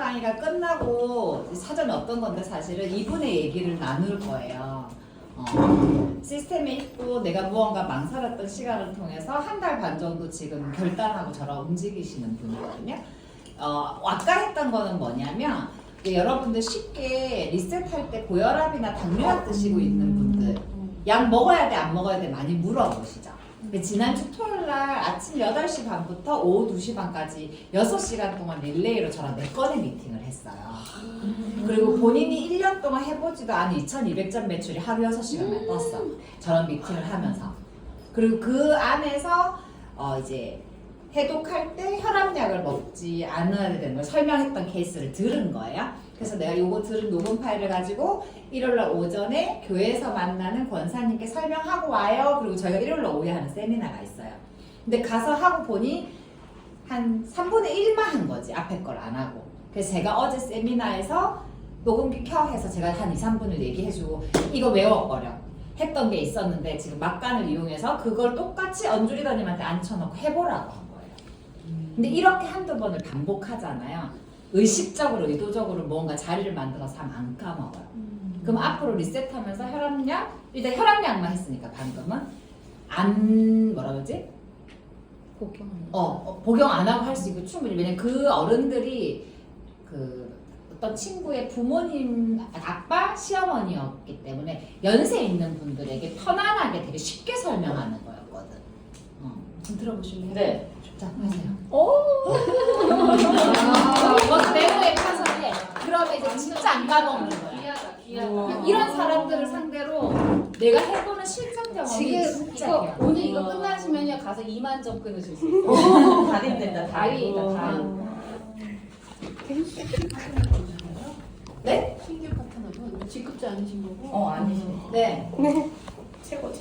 강의가 끝나고 사전에 어떤 건데 사실은 이분의 얘기를 나눌 거예요. 시스템에 있고 내가 무언가 망설였던 시간을 통해서 한 달 반 정도 지금 결단하고 저랑 움직이시는 분이거든요. 아까 했던 거는 뭐냐면 여러분들 쉽게 리셋할 때 고혈압이나 당뇨약 드시고 있는 분들 약 먹어야 돼 안 먹어야 돼 많이 물어보시죠. 지난주 토요일날 아침 8시 반부터 오후 2시 반까지 6시간 동안 릴레이로 저랑 4건의 미팅을 했어요. 그리고 본인이 1년 동안 해보지도 않은 2200점 매출이 하루 6시간만 떴어. 저런 미팅을 하면서. 그리고 그 안에서 이제 해독할 때 혈압약을 먹지 않아야 되는 걸 설명했던 케이스를 들은 거예요. 그래서 내가 요거 들은 녹음 파일을 가지고 일요일날 오전에 교회에서 만나는 권사님께 설명하고 와요. 그리고 저희가 일요일날 오후에 하는 세미나가 있어요. 근데 가서 하고 보니 한 3분의 1만 한 거지. 앞에 걸 안 하고. 그래서 제가 어제 세미나에서 녹음기 켜 해서 제가 한 2, 3분을 얘기해주고 이거 외워버려 했던 게 있었는데 지금 막간을 이용해서 그걸 똑같이 언주리더님한테 앉혀놓고 해보라고 한 거예요. 근데 이렇게 한두 번을 반복하잖아요. 의식적으로 의도적으로 뭔가 자리를 만들어서 하면 안 까먹어요. 그럼 앞으로 리셋하면서 혈압약 일단 혈압약만 했으니까 방금은 안 뭐라 그러지? 복용 안 하고 할 수 있고 충분히. 왜냐면 그 어른들이 그 어떤 친구의 부모님 아빠 시어머니였기 때문에 연세 있는 분들에게 편안하게 되게 쉽게 설명하는 거였거든. 좀 들어보실래요? 네. 자, 하세요. 오! 이것도 메모에 파서 해. 그러면 이제 진짜 안 까먹는 거야. 귀하다. 이런 사람들을 상대로 내가 해보는 실전 경험이 지금 진짜 이거 귀하다. 오늘 이거 끝나시면요 가서 2만 점 끊으실 수 있어요. 달인된다. 다리다 다리. 네? 신규 파트너분 직급자 아니신 거고. 아니시네. 네. 최고.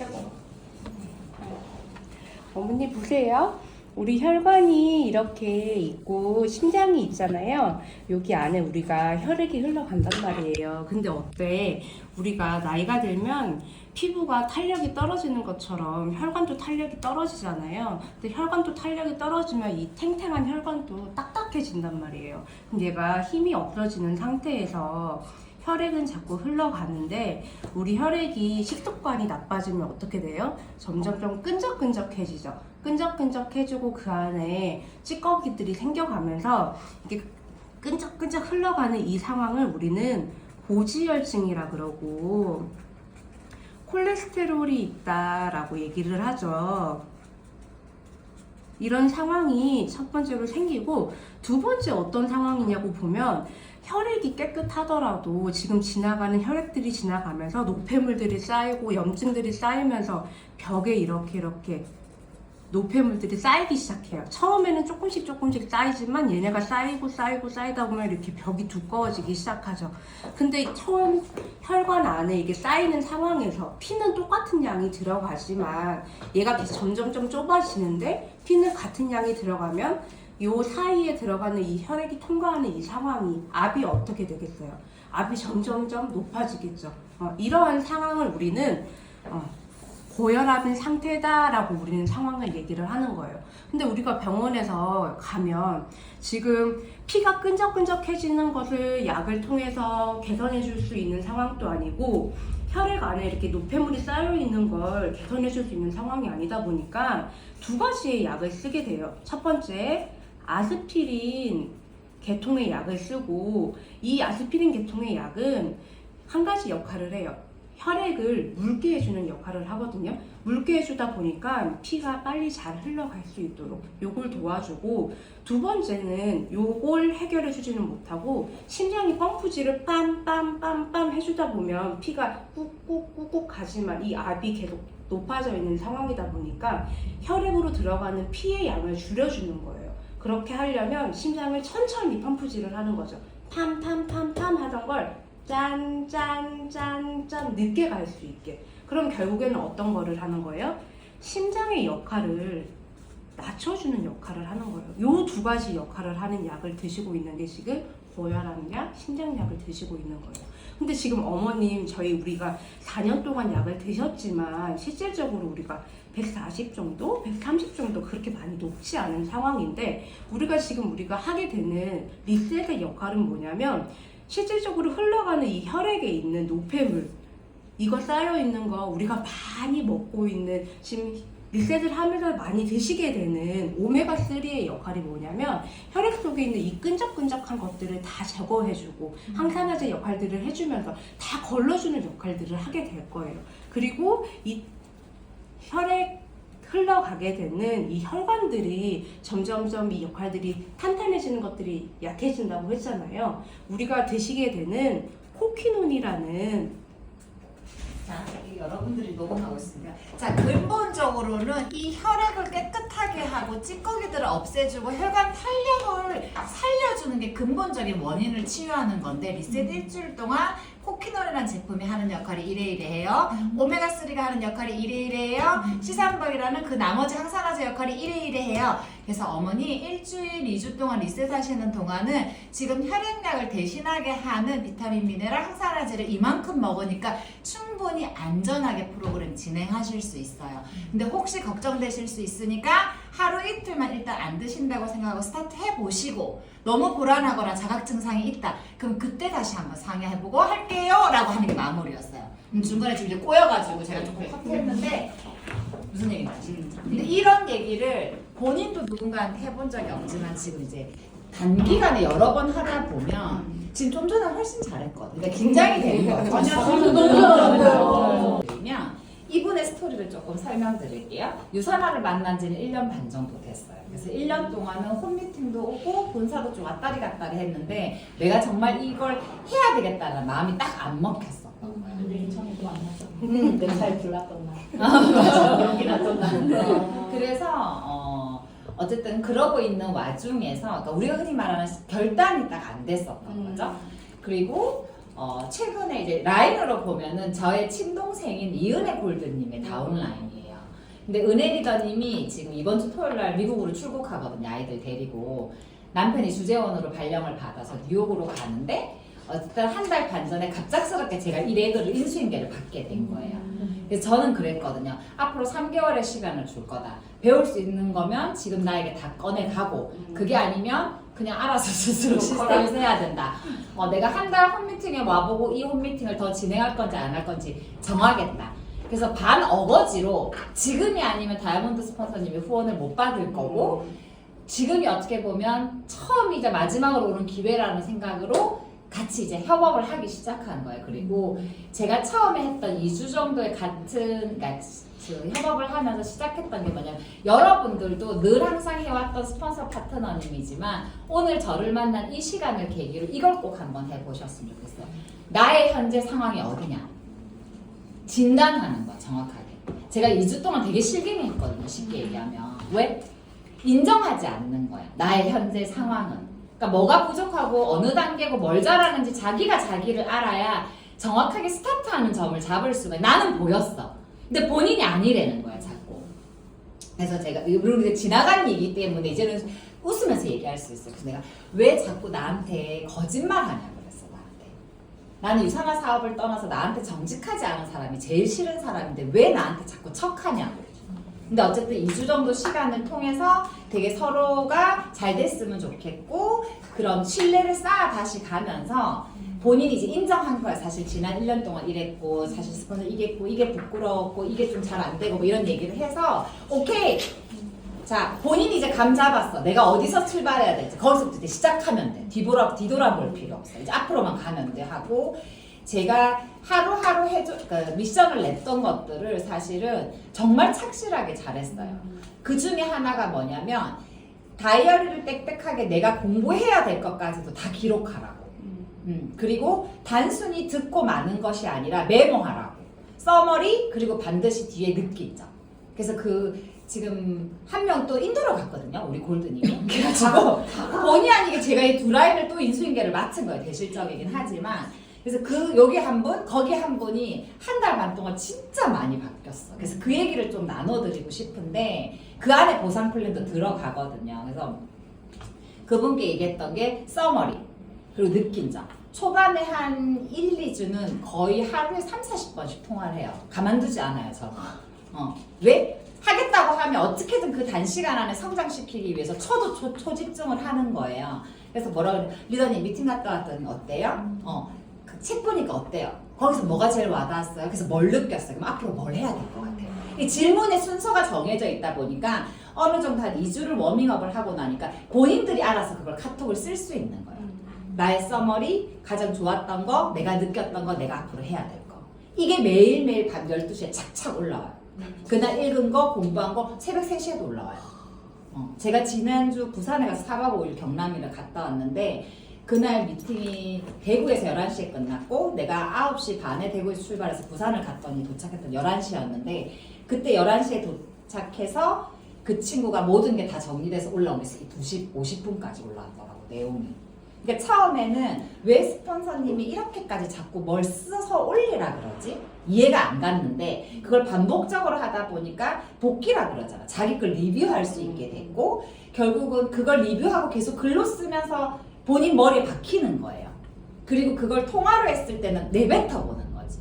어머니 보세요. 우리 혈관이 이렇게 있고 심장이 있잖아요. 여기 안에 우리가 혈액이 흘러간단 말이에요. 근데 어때? 우리가 나이가 들면 피부가 탄력이 떨어지는 것처럼 혈관도 탄력이 떨어지잖아요. 근데 혈관도 탄력이 떨어지면 이 탱탱한 혈관도 딱딱해진단 말이에요. 근데 얘가 힘이 없어지는 상태에서 혈액은 자꾸 흘러가는데 우리 혈액이 식습관이 나빠지면 어떻게 돼요? 점점점 끈적끈적해지죠. 끈적끈적해지고 그 안에 찌꺼기들이 생겨가면서 이게 끈적끈적 흘러가는 이 상황을 우리는 고지혈증이라 그러고 콜레스테롤이 있다라고 얘기를 하죠. 이런 상황이 첫 번째로 생기고 두 번째 어떤 상황이냐고 보면 혈액이 깨끗하더라도 지금 지나가는 혈액들이 지나가면서 노폐물들이 쌓이고 염증들이 쌓이면서 벽에 이렇게 노폐물들이 쌓이기 시작해요. 처음에는 조금씩 쌓이지만 얘네가 쌓이다 보면 이렇게 벽이 두꺼워지기 시작하죠. 근데 처음 혈관 안에 이게 쌓이는 상황에서 피는 똑같은 양이 들어가지만 얘가 점점점 좁아지는데 피는 같은 양이 들어가면 요 사이에 들어가는 이 혈액이 통과하는 이 상황이 압이 어떻게 되겠어요? 압이 점점점 높아지겠죠. 이러한 상황을 우리는 고혈압인 상태다라고 우리는 상황을 얘기를 하는 거예요. 근데 우리가 병원에서 가면 지금 피가 끈적끈적해지는 것을 약을 통해서 개선해 줄 수 있는 상황도 아니고 혈액 안에 이렇게 노폐물이 쌓여 있는 걸 개선해 줄 수 있는 상황이 아니다 보니까 두 가지의 약을 쓰게 돼요. 첫 번째, 아스피린 계통의 약을 쓰고 이 아스피린 계통의 약은 한 가지 역할을 해요. 혈액을 묽게 해주는 역할을 하거든요. 묽게 해주다 보니까 피가 빨리 잘 흘러갈 수 있도록 요걸 도와주고 두 번째는 요걸 해결해 주지는 못하고 심장이 펌프질을 빰빰빰빰 해주다 보면 피가 꾹꾹꾹꾹 가지만 이 압이 계속 높아져 있는 상황이다 보니까 혈액으로 들어가는 피의 양을 줄여주는 거예요. 그렇게 하려면 심장을 천천히 펌프질을 하는 거죠. 팜팜팜팜 하던 걸 짠짠짠짠 늦게 갈 수 있게. 그럼 결국에는 어떤 거를 하는 거예요? 심장의 역할을 낮춰주는 역할을 하는 거예요. 요 두 가지 역할을 하는 약을 드시고 있는 게 지금 고혈압 약, 신장약을 드시고 있는 거예요. 근데 지금 어머님 우리가 4년 동안 약을 드셨지만 실질적으로 우리가 140 정도, 130 정도 그렇게 많이 높지 않은 상황인데 우리가 하게 되는 리셋의 역할은 뭐냐면 실질적으로 흘러가는 이 혈액에 있는 노폐물 이거 쌓여있는 거 우리가 많이 먹고 있는 지금 리셋을 하면서 많이 드시게 되는 오메가3의 역할이 뭐냐면 혈액 속에 있는 이 끈적끈적한 것들을 다 제거해주고 항산화제 역할들을 해주면서 다 걸러주는 역할들을 하게 될 거예요. 그리고 이 혈액 흘러가게 되는 이 혈관들이 점점점 이 역할들이 탄탄해지는 것들이 약해진다고 했잖아요. 우리가 드시게 되는 코퀴논이라는 자, 여러분들이 녹음하고 있습니다. 자, 근본적으로는 이 혈액을 깨끗하게 하고 찌꺼기들을 없애주고 혈관 탄력을 살려주는 게 근본적인 원인을 치유하는 건데 리셋 일주일 동안 코키놀이라는 제품이 하는 역할이 이래이래해요. 오메가3가 하는 역할이 이래이래해요. C3법이라는 그 나머지 항산화제 역할이 이래이래해요. 그래서 어머니 일주일, 2주 동안 리셋하시는 동안은 지금 혈액약을 대신하게 하는 비타민, 미네랄, 항산화제를 이만큼 먹으니까 충분히 안전하게 프로그램 진행하실 수 있어요. 근데 혹시 걱정되실 수 있으니까 하루 이틀만 일단 안 드신다고 생각하고 스타트 해보시고 너무 불안하거나 자각 증상이 있다. 그럼 그때 다시 한번 상의해보고 할게요 라고 하는 게 마무리였어요. 중간에 지금 이제 꼬여가지고 제가 조금 커트했는데 무슨 얘기인지. 근데 이런 얘기를 본인도 누군가한테 해본 적이 없지만 지금 이제 단기간에 여러 번 하다 보면 지금 좀 전에 훨씬 잘했거든요. 그러니까 긴장이 되는 거예요. 그러면 이분의 스토리를 조금 설명드릴게요. 유산화를 만난 지는 1년 반 정도 됐어요. 그래서 1년 동안은 홈미팅도 오고 본사도 좀 왔다리 갔다리 했는데 내가 정말 이걸 해야 되겠다는 마음이 딱 안 먹혔어. 근데 인천에도 만났어. 내가 잘 불렀던 날. 여기 났던 날. 그래서 어쨌든 그러고 있는 와중에서 그러니까 우리가 흔히 말하는 결단이 딱 안 됐었던 거죠. 그리고 최근에 이제 라인으로 보면은 저의 친동생인 이은혜 골드님의 다운라인이에요. 근데 은혜 리더님이 지금 이번 주 토요일 날 미국으로 출국하거든요. 아이들 데리고. 남편이 주재원으로 발령을 받아서 뉴욕으로 가는데 어쨌든 한 달 반 전에 갑작스럽게 제가 이 레그를 인수인계를 받게 된 거예요. 그래서 저는 그랬거든요. 앞으로 3개월의 시간을 줄 거다. 배울 수 있는 거면 지금 나에게 다 꺼내가고 그게 아니면 그냥 알아서 스스로 시스템을 해야 된다. 내가 한 달 홈미팅에 와보고 이 홈미팅을 더 진행할 건지 안 할 건지 정하겠다. 그래서 반 어거지로 지금이 아니면 다이아몬드 스폰서님이 후원을 못 받을 거고 지금이 어떻게 보면 처음이자 마지막으로 오는 기회라는 생각으로 같이 이제 협업을 하기 시작한 거예요. 그리고 제가 처음에 했던 2주 정도의 그러니까 협업을 하면서 시작했던 게 뭐냐면 여러분들도 늘 항상 해왔던 스폰서 파트너님이지만 오늘 저를 만난 이 시간을 계기로 이걸 꼭 한번 해보셨으면 좋겠어요. 나의 현재 상황이 어디냐 진단하는 거 정확하게. 제가 2주 동안 되게 실갱이했거든요. 쉽게 얘기하면. 왜? 인정하지 않는 거야. 나의 현재 상황은. 그러니까 뭐가 부족하고 어느 단계고 뭘 잘하는지 자기가 자기를 알아야 정확하게 스타트하는 점을 잡을 수가. 나는 보였어. 근데 본인이 아니라는 거야 자꾸. 그래서 제가 물론 이제 지나간 얘기 때문에 이제는 웃으면서 얘기할 수 있어요. 그래서 내가 왜 자꾸 나한테 거짓말하냐 그랬어. 나한테. 나는 유산화 사업을 떠나서 나한테 정직하지 않은 사람이 제일 싫은 사람인데 왜 나한테 자꾸 척하냐고. 근데 어쨌든 2주 정도 시간을 통해서 되게 서로가 잘 됐으면 좋겠고 그런 신뢰를 쌓아 다시 가면서 본인이 이제 인정한 거야. 사실 지난 1년 동안 이랬고 사실 스폰서 이랬고 이게 부끄러웠고 이게 좀 잘 안 되고 뭐 이런 얘기를 해서 오케이. 자, 본인이 이제 감 잡았어. 내가 어디서 출발해야 될지. 거기서부터 이제 시작하면 돼. 뒤돌아볼 필요 없어. 이제 앞으로만 가면 돼 하고 제가 하루하루 그러니까 미션을 냈던 것들을 사실은 정말 착실하게 잘했어요. 그 중에 하나가 뭐냐면 다이어리를 빽빽하게 내가 공부해야 될 것까지도 다 기록하라고. 그리고 단순히 듣고 마는 것이 아니라 메모하라고. 서머리 그리고 반드시 뒤에 느낀 점. 그래서 지금 한 명 또 인도로 갔거든요. 우리 골드님이. 그래가지고 본의 아니게 제가 이 두 라인을 또 인수인계를 맡은 거예요. 대실적이긴 하지만. 그래서 여기 한 분, 거기 한 분이 한 달 반 동안 진짜 많이 바뀌었어. 그래서 그 얘기를 좀 나눠드리고 싶은데 그 안에 보상 플랜도 들어가거든요. 그래서 그분께 얘기했던 게 서머리. 그리고 느낀 점. 초반에 한 1, 2주는 거의 하루에 30-40번씩 통화를 해요. 가만두지 않아요, 저는. 왜? 하겠다고 하면 어떻게든 그 단시간 안에 성장시키기 위해서 초집중을 하는 거예요. 그래서 뭐라 그래? 리더님 미팅 갔다 왔더니 어때요? 그 책 보니까 어때요? 거기서 뭐가 제일 와닿았어요? 그래서 뭘 느꼈어요? 그럼 앞으로 뭘 해야 될 것 같아요? 이 질문의 순서가 정해져 있다 보니까 어느 정도 한 2주를 워밍업을 하고 나니까 본인들이 알아서 그걸 카톡을 쓸 수 있는 거예요. 나의 서머리, 가장 좋았던 거, 내가 느꼈던 거, 내가 앞으로 해야 될 거. 이게 매일매일 밤 12시에 착착 올라와요. 그날 읽은 거, 공부한 거 새벽 3시에도 올라와요. 제가 지난주 부산에 가서 4박 5일 경남이를 갔다 왔는데 그날 미팅이 대구에서 11시에 끝났고 내가 9시 반에 대구에서 출발해서 부산을 갔더니 도착했던 11시였는데 그때 11시에 도착해서 그 친구가 모든 게 다 정리돼서 올라오면서 2시 50분까지 올라왔더라고, 내용이. 그러니까 처음에는 왜 스폰서님이 이렇게까지 자꾸 뭘 써서 올리라 그러지? 이해가 안 갔는데 그걸 반복적으로 하다 보니까 복기라 그러잖아. 자기 걸 리뷰할 수 있게 됐고 결국은 그걸 리뷰하고 계속 글로 쓰면서 본인 머리에 박히는 거예요. 그리고 그걸 통화로 했을 때는 내뱉어 보는 거지.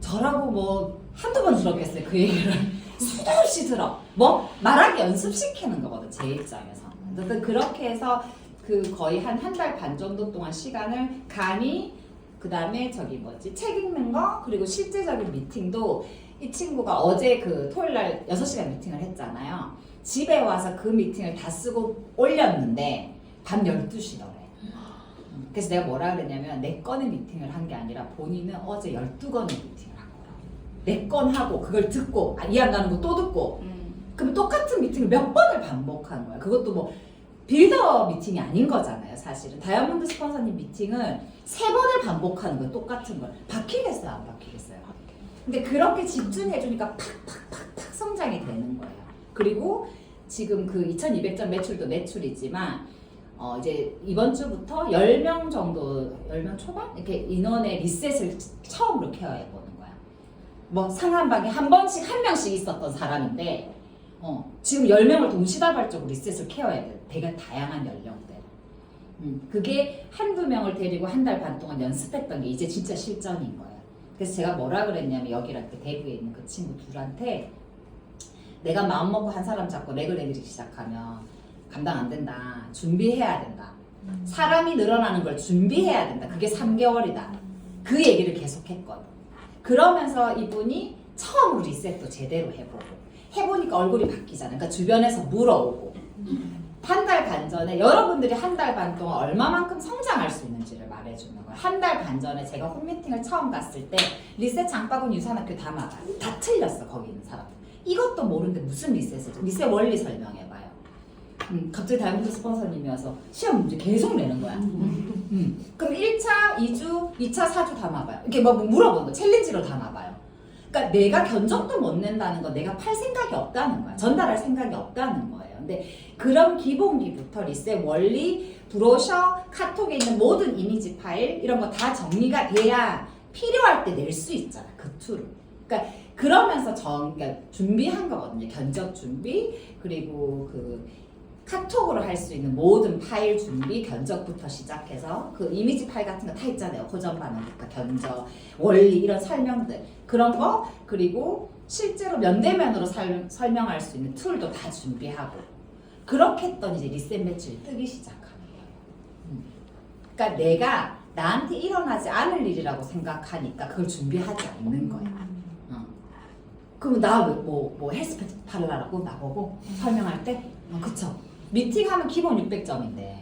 저라고 뭐 한두 번 들었겠어요, 그 얘기를. 수도 없이 들어. 뭐 말하기 연습시키는 거거든, 제 입장에서. 어쨌든 그렇게 해서 그 거의 한 달 반 정도 동안 시간을 강의, 그 다음에 책 읽는 거, 그리고 실제적인 미팅도 이 친구가 어제 그 토요일날 6시간 미팅을 했잖아요. 집에 와서 그 미팅을 다 쓰고 올렸는데 밤 12시더래. 그래서 내가 뭐라 그랬냐면 내 건의 미팅을 한 게 아니라 본인은 어제 12건의 미팅을 한 거라고. 내 건 하고 그걸 듣고 이해 안 가는 거 또 듣고 그럼 똑같은 미팅을 몇 번을 반복하는 거야. 그것도 뭐 빌더 미팅이 아닌 거잖아요, 사실은. 다이아몬드 스폰서님 미팅은 3번을 반복하는 거예요, 똑같은 걸. 박히겠어요, 안 박히겠어요? 근데 그렇게 집중해주니까 팍팍팍팍 성장이 되는 거예요. 그리고 지금 그 2200점 매출도 매출이지만 이제 이번 주부터 10명 정도, 10명 초반? 이렇게 인원의 리셋을 처음으로 케어해보는 거야. 뭐 상한방에 한 번씩 한 명씩 있었던 사람인데 지금 10명을 동시다발적으로 리셋을 케어해야 돼. 되게 다양한 연령대. 그게 한두 명을 데리고 한 달 반 동안 연습했던 게 이제 진짜 실전인 거예요. 그래서 제가 뭐라 그랬냐면 여기랑 그 대구에 있는 그 친구 둘한테 내가 마음 먹고 한 사람 잡고 렉을 내리기 시작하면 감당 안 된다. 준비해야 된다. 사람이 늘어나는 걸 준비해야 된다. 그게 3개월이다. 그 얘기를 계속 했거든. 그러면서 이분이 처음으로 리셋도 제대로 해보니까 얼굴이 바뀌잖아요. 그러니까 주변에서 물어오고 한 달 반 전에 여러분들이 한 달 반 동안 얼마만큼 성장할 수 있는지를 말해주는 거예요. 한 달 반 전에 제가 홈미팅을 처음 갔을 때 리셋 장바구니 유산학교 다 막아요. 다 틀렸어, 거기 있는 사람들. 이것도 모르는데 무슨 리셋을 리셋 원리 설명해봐요. 갑자기 다이아몬드 스폰서님이 와서 시험 문제 계속 내는 거야. 그럼 1차, 2주, 2차, 4주 담아봐요. 이렇게 뭐 물어보는 거, 챌린지로 담아봐요. 그러니까 내가 견적도 못 낸다는 거, 내가 팔 생각이 없다는 거야. 전달할 생각이 없다는 거예요. 근데 그런 기본기부터 리셋 원리, 브로셔, 카톡에 있는 모든 이미지 파일 이런 거 다 정리가 돼야 필요할 때 낼 수 있잖아, 그 툴을. 그러니까 그러면서 그러니까 준비한 거거든요. 견적 준비, 그리고 그 카톡으로 할 수 있는 모든 파일 준비, 견적부터 시작해서 그 이미지 파일 같은 거 다 있잖아요. 고전 반응과 견적, 원리 이런 설명들 그런 거, 그리고 실제로 면대면으로 설명할 수 있는 툴도 다 준비하고 그렇게 했더니 이제 리셋 매출이 뜨기 시작하는 거예요. 그러니까 내가 나한테 일어나지 않을 일이라고 생각하니까 그걸 준비하지 않는 거야. 그럼 나 뭐 헬스팩 팔라라고 나보고 설명할 때? 그쵸. 미팅하면 기본 600점인데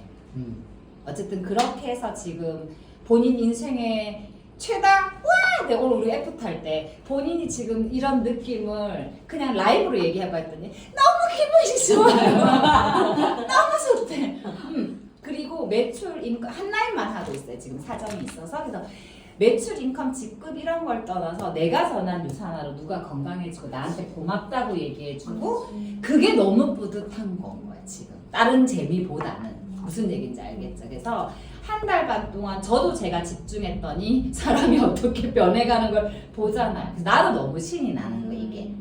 어쨌든 그렇게 해서 지금 본인 인생의 최다 와! 네, 오늘 우리 F 탈 때 본인이 지금 이런 느낌을 그냥 라이브로 얘기해봐 했더니 너무 기분이 좋아요. 너무 좋대. 그리고 매출 인컴 한 라인만 하고 있어요. 지금 사정이 있어서. 그래서 매출 인컴 직급 이런 걸 떠나서 내가 전한 유산화로 누가 건강해지고 나한테 고맙다고 얘기해주고 그게 너무 뿌듯한 건 거야 지금. 다른 재미보다는. 무슨 얘기인지 알겠죠? 그래서 한 달 반 동안 저도 제가 집중했더니 사람이 어떻게 변해가는 걸 보잖아요. 그래서 나도 너무 신이 나는 거 이게.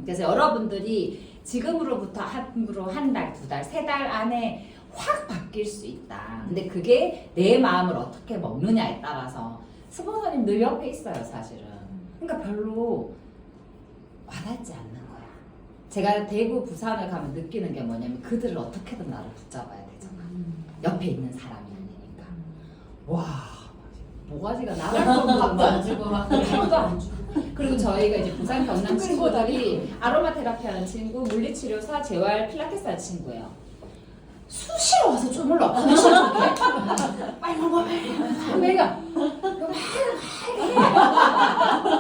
그래서 여러분들이 지금으로부터 함부로 한 달, 두 달, 세 달 안에 확 바뀔 수 있다. 근데 그게 내 마음을 어떻게 먹느냐에 따라서 스폰서님 늘 옆에 있어요, 사실은. 그러니까 별로 와닿지 않는 거야. 제가 대구, 부산을 가면 느끼는 게 뭐냐면 그들을 어떻게든 나를 붙잡아야 되잖아. 옆에 있는 사람이니까. 와, 모가지가 나갈 정도로 밥도 안 주고 막 하나도 안 주고. 그리고 저희가 이제 부산 경남 친구들이 아로마 테라피 하는 친구, 물리치료사, 재활, 필라테스 하는 친구예요. 수시로 와서 춤을 넣거든요. 빨리 먹어, 빨리. 내가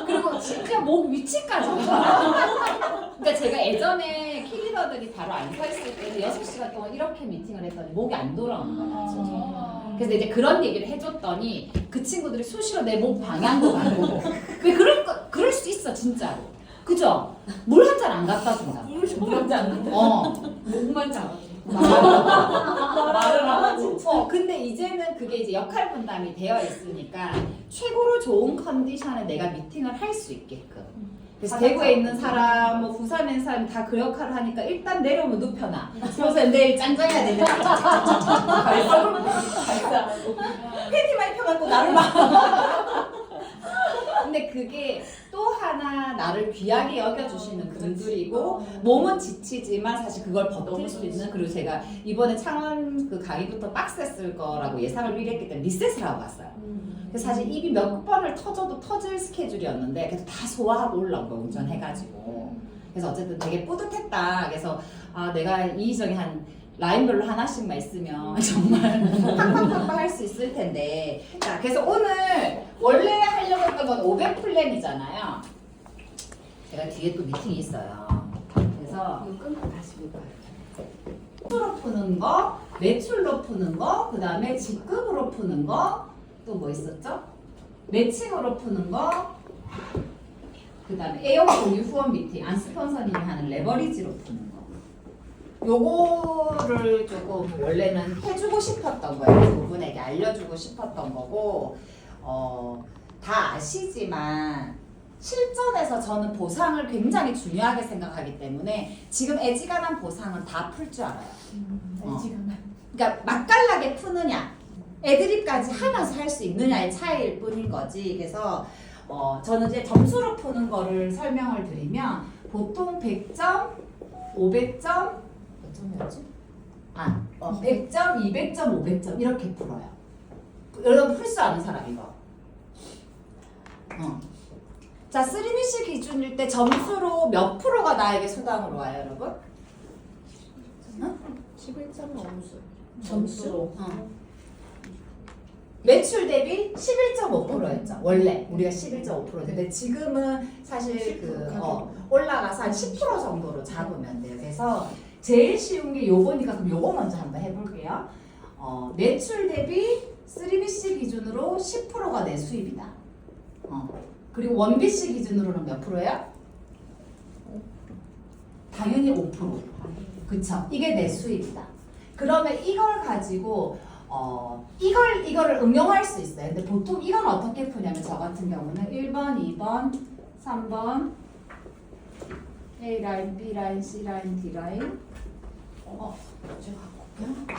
그리고 진짜 목 위치까지. 그러니까 제가 예전에 키리더들이 바로 안 서 있을 때는 6시간 동안 이렇게 미팅을 했더니 목이 안 돌아오는 거야. 그래서 이제 그런 얘기를 해줬더니 그 친구들이 수시로 내 목 방향도 바꾸고 왜 그럴 수 있어 진짜로. 그죠? 물 한 잔 안 갖다 준다. 물한지 않는데 목만 잡아줘. 말을 하고. 근데 이제는 그게 이제 역할 분담이 되어 있으니까 최고로 좋은 컨디션에 내가 미팅을 할 수 있게끔. 그래서 대구에 있는 사람, 뭐 부산에 있는 사람 다 그 역할을 하니까 일단 내려오면 눕혀놔. 그래서 내일 짠짠해야 되니까 발사하고 팬티만 입혀갖고 나를 막. 근데 그게 또 하나 나를 귀하게 여겨주시는 분들이고 몸은 지치지만 사실 그걸 버틸 수 있는. 그리고 제가 이번에 창원 그 강의부터 빡셌을 거라고 예상을 미리 했기 때문에 리셋을 하고 갔어요. 그래서 사실 입이 몇 번을 터져도 터질 스케줄이었는데 그래도 다 소화하고 올라온 거 운전해가지고. 그래서 어쨌든 되게 뿌듯했다. 그래서 아 내가 이희정이 한 라인별로 하나씩만 있으면 정말 팍팍팍팍 할 수 있을 텐데. 자, 그래서 오늘 원래 하려고 했던 건 500 플랜이잖아요. 제가 뒤에 또 미팅이 있어요. 그래서 이거 끊고 다시 볼까요? 수로 푸는 거, 매출로 푸는 거, 그 다음에 직급으로 푸는 거, 또 뭐 있었죠? 매칭으로 푸는 거, 그 다음에 애용 공유 후원 미팅, 안 스폰서님이 하는 레버리지로 푸는 거. 요거를 조금 원래는 해주고 싶었던 거예요. 두 분에게 알려주고 싶었던 거고, 다 아시지만 실전에서 저는 보상을 굉장히 중요하게 생각하기 때문에 지금 애지간한 보상은 다 풀 줄 알아요. 그러니까 맛깔나게 푸느냐, 애드립까지 하면서 할 수 있느냐의 차이일 뿐인 거지. 그래서 저는 이제 점수로 푸는 거를 설명을 드리면 보통 100점, 500점, 몇 점이었지? 100점, 200점, 500점 이렇게 풀어요. 여러분 풀 수 아는 사람 이거. 자, 3BC 기준일 때 점수로 몇 프로가 나에게 수당으로 와요, 여러분? 11점 점수. 점수로. 매출 대비 11.5%였죠. 원래 우리가 11.5%인데 지금은 사실 올라가서 한 10% 정도로 잡으면 돼요. 그래서 제일 쉬운 게 요거니까 그럼 요거 먼저 한번 해볼게요. 매출 대비 3BC 기준으로 10%가 내 수입이다. 그리고 1BC 기준으로는 몇 프로예요? 당연히 5%. 그쵸? 이게 내 수입이다. 그러면 이걸 가지고 이거를 응용할 수 있어요. 근데 보통 이건 어떻게 푸냐면 저 같은 경우는 1번, 2번, 3번 A라인, B라인, C라인, D라인 제가 갖고 올게요.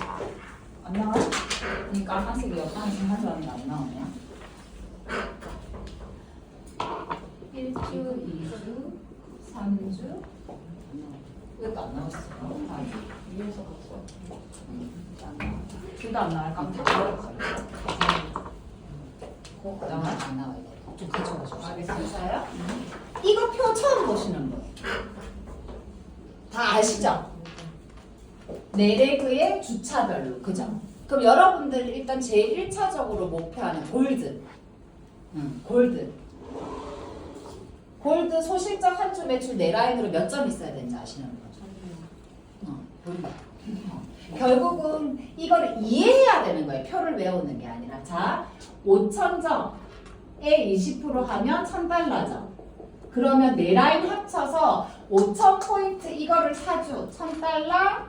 안 나와요? 이 까만색이 옆판에서 하나도 안 나오네요. 1주, 2주, 3주 이것도 안 나왔어요. 위에서 갔어. 둘 다 안 나와요. 깜짝 놀랐어요. 그 다음에 안 나와요. 좀 가져가시죠. 알겠어요? 이거 표 처음 보시는 분. 다 아시죠? 내레그의 주차별로. 그죠? 그럼 여러분들 일단 제일 1차적으로 목표하는 골드. 골드. 골드 소실적 한 주 매출 내 라인으로 몇 점 있어야 되는지 아시는 거죠? 골드. 결국은 이거를 이해해야 되는 거예요. 표를 외우는 게 아니라. 자, 5,000점에 20% 하면 1,000달러죠. 그러면 네 라인 합쳐서 5,000포인트 이거를 사주. 1,000달러,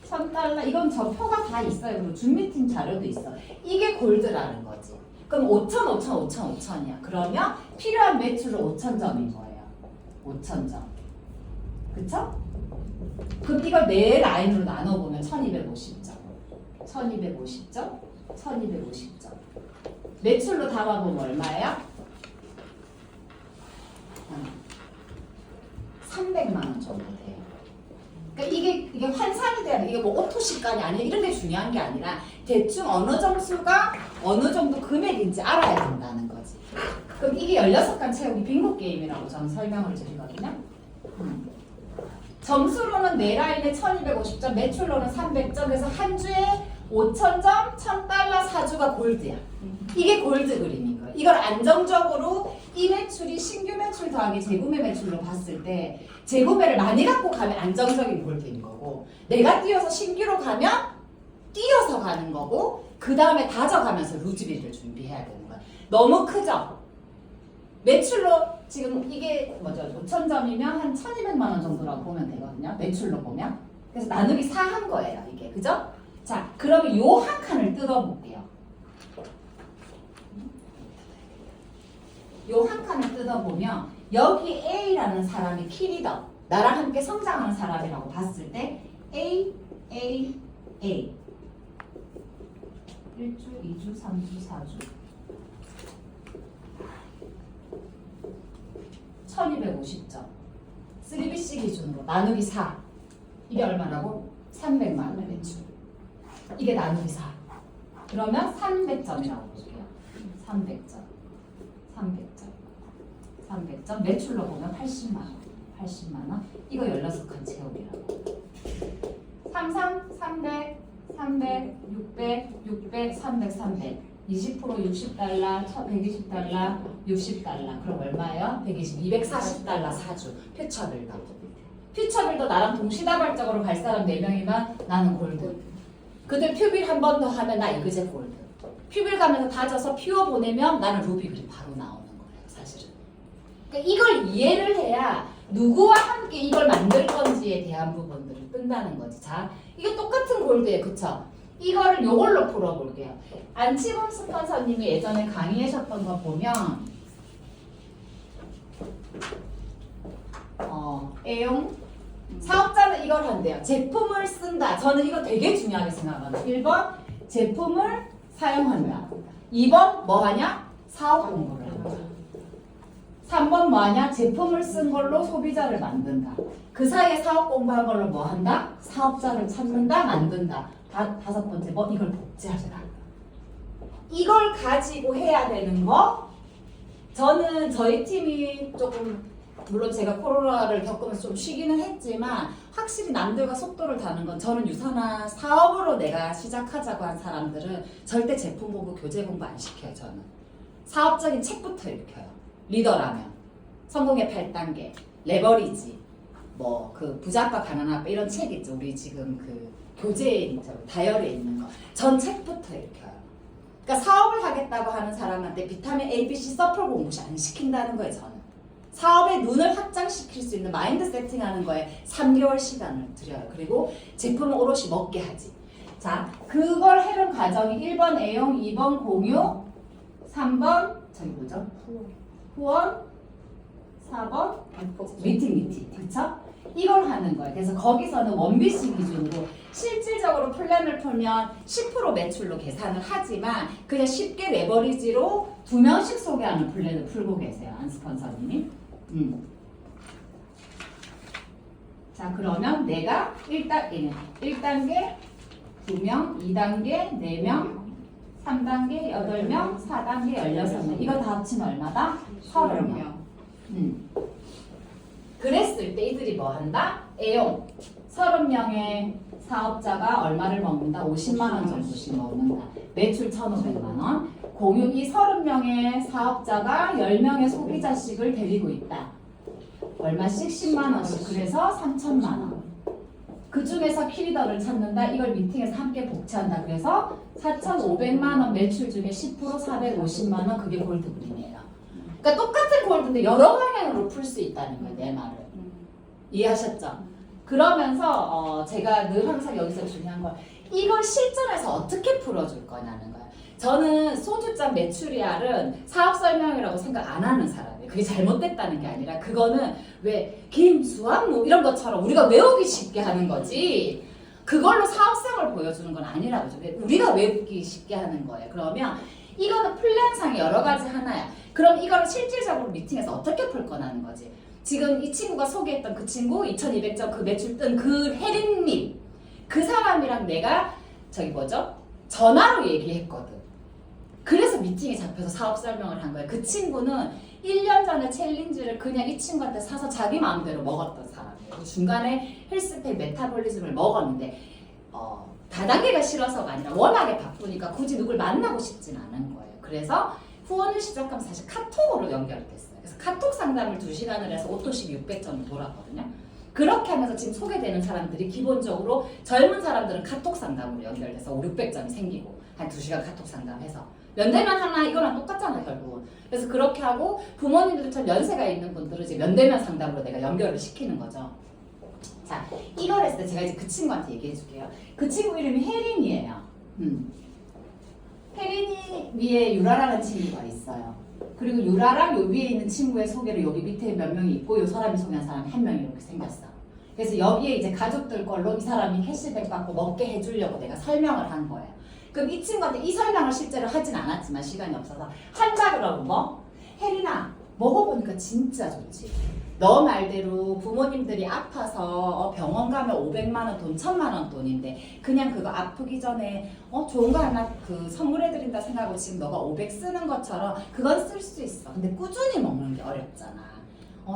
1,000달러. 이건 저 표가 다 있어요. 그리고 줌미팅 자료도 있어. 이게 골드라는 거지. 그럼 5,000, 5,000, 5,000, 5,000이야. 그러면 필요한 매출은 5,000점인 거예요. 5,000점. 그쵸? 그럼 이걸 네 라인으로 나눠보면 1250점. 1250점, 1250점. 매출로 담아보면 얼마예요? 300만 원 정도 돼요. 그러니까 이게 환산이 되는 이게 뭐 오토시간이 아니라 이런 게 중요한 게 아니라 대충 어느 점수가 어느 정도 금액인지 알아야 된다는 거지. 그럼 이게 16칸 채우기 빙고 게임이라고 저는 설명을 드리거든요. 점수로는 네 라인에 1250점, 매출로는 300점, 그래서 한 주에 5,000점, 1,000달러 사주가 골드야. 이게 골드 그림인 거야. 이걸 안정적으로 이 매출이 신규 매출 더하기 재구매 매출로 봤을 때 재구매를 많이 갖고 가면 안정적인 골드인 거고, 내가 뛰어서 신규로 가면 뛰어서 가는 거고, 그 다음에 다져가면서 루즈비를 준비해야 되는 거야. 너무 크죠? 매출로 지금 이게 뭐죠? 5,000점이면 한 1,200만 원 정도라고 보면 되거든요. 매출로 보면. 그래서 나누기 4 한 거예요. 이게. 그죠? 자, 그러면 요 한 칸을 뜯어볼게요. 요 한 칸을 뜯어보면 여기 A라는 사람이 키리더, 나랑 함께 성장하는 사람이라고 봤을 때 A, A, A 1주, 2주, 3주, 4주 1250점 3BC 기준으로 나누기 4 이게 얼마라고? 300만 원 매출. 이게 나누기 4 그러면 300점이라고 볼게요. 300점 300점 매출로 보면 80만원 이거 16칸 채우기라고 300 600 300 20% 60달러 120달러 60달러 그럼 얼마예요? 240달러 사주 퓨처빌더 나랑 동시다발적으로 갈 사람 4명이면 나는 골드. 그들 퓨빌 한 번 더 하면 나 이그제 골드. 퓨빌 가면서 다져서 퓨어 보내면 나는 루비 그림 바로 나오는 거예요 사실은. 그러니까 이걸 이해를 해야 누구와 함께 이걸 만들 건지에 대한 부분들을 뜬다는 거지. 자, 이게 똑같은 골드예요. 그쵸? 이거를 요걸로 풀어볼게요. 안치범 스폰서님이 예전에 강의하셨던 거 보면 애용 사업자는 이걸 한대요. 제품을 쓴다. 저는 이거 되게 중요하게 생각하거든요. 1번 제품을 사용한다. 2번 뭐하냐? 사업 공부를 한다. 3번 뭐하냐? 제품을 쓴 걸로 소비자를 만든다. 그 사이에 사업 공부한 걸로 뭐한다? 사업자를 찾는다, 만든다. 다섯 번째 뭐 이걸 복제하라. 이걸 가지고 해야 되는 거. 저는 저희 팀이 조금 물론 제가 코로나를 겪으면서 좀 쉬기는 했지만 확실히 남들과 속도를 다는 건 저는 유산화 사업으로 내가 시작하자고 한 사람들은 절대 제품 공부, 교재 공부 안 시켜요. 저는 사업적인 책부터 읽혀요. 리더라면 성공의 8단계, 레버리지, 뭐 그 부자아빠 가난아빠 이런 책 있죠. 우리 지금 그 교재에 있죠. 다이어리에 있는 거. 전 책부터 읽혀요. 그러니까 사업을 하겠다고 하는 사람한테 비타민 A, B, C 서플 공부 안 시킨다는 거예요. 저는 사업의 눈을 확장시킬 수 있는 마인드 세팅하는 거에 3개월 시간을 들여요. 그리고 제품을 오롯이 먹게 하지. 자, 그걸 해는 과정이 1번 애용, 2번 공유, 3번 저기 뭐죠? 후원, 4번 미팅. 그쵸? 이걸 하는 거예요. 그래서 거기서는 원비씨 기준으로 실질적으로 플랜을 풀면 10% 매출로 계산을 하지만 그냥 쉽게 레버리지로 2명씩 소개하는 플랜을 풀고 계세요. 안 스폰서님이. 자, 그러면 내가 1단계 2명, 2단계 4명, 3단계 8명, 4단계 16명. 이거 다 합치면 얼마다? 30명. 그랬을 때 이들이 뭐 한다? 애용 30명의 사업자가 얼마를 먹는다? 50만원 정도씩 먹는다. 매출 1,500만원. 공유 이 30명의 사업자가 10명의 소비자씩을 데리고 있다. 얼마씩? 10만원씩. 그래서 3,000만원. 그 중에서 키리더를 찾는다. 이걸 미팅에서 함께 복제한다. 그래서 4,500만원 매출 중에 10% 450만원. 그게 골드 그림이에요. 그러니까 똑같은 골드인데 여러 방향으로 풀 수 있다는 거예요. 내 말을. 이해하셨죠? 그러면서 제가 늘 항상 여기서 중요한 건 이걸 실전에서 어떻게 풀어줄 거냐는 거예요. 저는 소주잔 메추리알은 사업 설명이라고 생각 안 하는 사람이에요. 그게 잘못됐다는 게 아니라 그거는 왜 김수환 뭐 이런 것처럼 우리가 외우기 쉽게 하는 거지 그걸로 사업성을 보여주는 건 아니라고 죠. 우리가 외우기 쉽게 하는 거예요. 그러면 이거는 플랜상의 여러 가지 하나야. 그럼 이거를 실질적으로 미팅에서 어떻게 풀 거라는 거지. 지금 이 친구가 소개했던 그 친구 2200점 그 매출 뜬 그 혜린님 그 사람이랑 내가 저기 뭐죠? 전화로 얘기했거든. 그래서 미팅에 잡혀서 사업 설명을 한 거예요. 그 친구는 1년 전에 챌린지를 그냥 이 친구한테 사서 자기 마음대로 먹었던 사람이에요. 중간에 헬스팩 메타볼리즘을 먹었는데 다단계가 싫어서가 아니라 워낙에 바쁘니까 굳이 누굴 만나고 싶진 않은 거예요. 그래서 후원을 시작하면 사실 카톡으로 연결됐어요. 그래서 카톡 상담을 2시간을 해서 오토십 600점을 돌았거든요. 그렇게 하면서 지금 소개되는 사람들이 기본적으로 젊은 사람들은 카톡 상담으로 연결돼서 5, 600점이 생기고 한 2시간 카톡 상담해서 면대면 하나 이거랑 똑같잖아 결국은. 그래서 그렇게 하고 부모님들처럼 연세가 있는 분들은 이제 면대면 상담으로 내가 연결을 시키는 거죠. 자, 이걸 했을 때 제가 이제 그 친구한테 얘기해 줄게요. 그 친구 이름이 혜린이에요. 혜린이 위에 유라라는 친구가 있어요. 그리고 유라랑 요 위에 있는 친구의 소개를 여기 밑에 몇 명이 있고 요 사람이 소개한 사람이 한 명이 이렇게 생겼어. 그래서 여기에 이제 가족들 걸로 이 사람이 캐시백 받고 먹게 해주려고 내가 설명을 한 거예요. 그럼 이 친구한테 이 설명을 실제로 하진 않았지만 시간이 없어서 한다 그러면 뭐? 혜린아 먹어보니까 진짜 좋지. 너 말대로 부모님들이 아파서 병원 가면 500만 원 돈, 1000만 원 돈인데 그냥 그거 아프기 전에 좋은 거 하나 그 선물해드린다 생각하고 지금 너가 500 쓰는 것처럼 그건 쓸 수 있어. 근데 꾸준히 먹는 게 어렵잖아.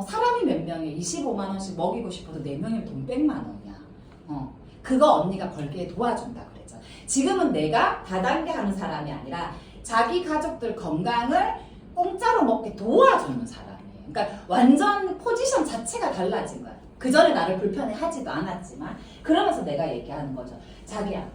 사람이 몇 명이야? 25만 원씩 먹이고 싶어도 4명이면 돈 100만 원이야. 그거 언니가 벌게 도와준다 그랬잖아. 지금은 내가 다단계 하는 사람이 아니라 자기 가족들 건강을 공짜로 먹게 도와주는 사람이에요. 그러니까 완전 포지션 자체가 달라진 거야. 그 전에 나를 불편해하지도 않았지만 그러면서 내가 얘기하는 거죠. 자기야,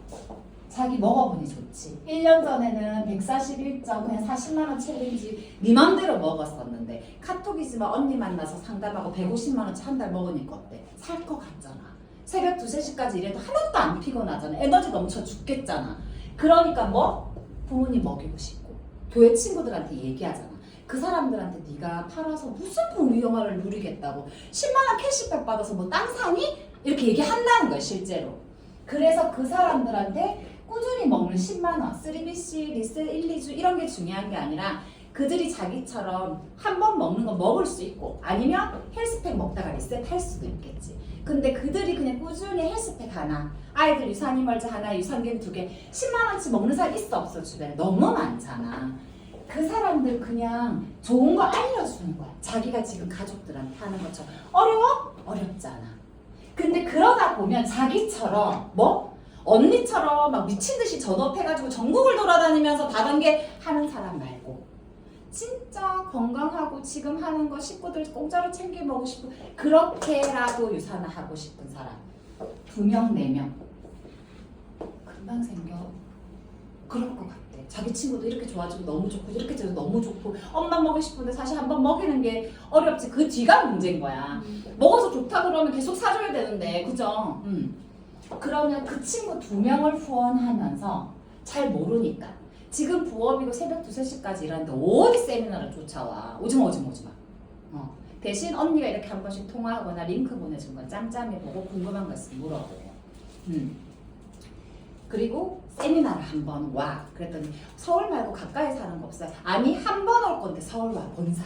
자기 먹어보니 좋지. 1년 전에는 141점 그냥 40만 원 챌린지 네 맘대로 먹었었는데 카톡이지만 언니 만나서 상담하고 150만 원치 한 달 먹으니까 어때? 살 것 같잖아. 새벽 2, 3시까지 일해도 하나도 안 피곤하잖아. 에너지 넘쳐 죽겠잖아. 그러니까 뭐? 부모님 먹이고 싶고 교회 친구들한테 얘기하잖아. 그 사람들한테 네가 팔아서 무슨 부유영화를 누리겠다고 10만원 캐시백 받아서 뭐 땅 사니? 이렇게 얘기한다는 거야 실제로. 그래서 그 사람들한테 꾸준히 먹는 10만원 3BC, 리셋 1, 2주 이런 게 중요한 게 아니라 그들이 자기처럼 한 번 먹는 거 먹을 수 있고 아니면 헬스팩 먹다가 리셋 할 수도 있겠지. 근데 그들이 그냥 꾸준히 헬스팩 하나, 아이들 유산이멀즈 하나, 유산균 2개 10만원치 먹는 사람 있어 없어? 주변에 너무 많잖아. 그 사람들 그냥 좋은 거 알려주는 거야. 자기가 지금 가족들한테 하는 것처럼. 어려워? 어렵잖아. 근데 그러다 보면 자기처럼 뭐? 언니처럼 막 미친 듯이 전업해가지고 전국을 돌아다니면서 다단계 하는 사람 말고 진짜 건강하고 지금 하는 거 식구들 공짜로 챙겨 먹고 싶고 그렇게라도 유산하고 싶은 사람 2명, 4명 금방 생겨. 그럴 것 같아. 자기 친구도 이렇게 좋아지고 너무 좋고 이렇게 돼서 너무 좋고 엄마 먹고 싶은데 사실 한번 먹이는 게 어렵지. 그 뒤가 문제인 거야. 먹어서 좋다 그러면 계속 사줘야 되는데 그죠? 그러면 그 친구 2명을 후원하면서 잘 모르니까 지금 부업이고 새벽 2, 3시까지 일하는데 어디 세미나를 쫓아와. 오지마. 대신 언니가 이렇게 한 번씩 통화하거나 링크 보내준 건 짬짬이 보고 궁금한 거 있으면 물어보고 그리고 세미나를 한 번 와. 그랬더니 서울 말고 가까이 사는 거 없어요? 아니 한 번 올 건데 서울 와 본사.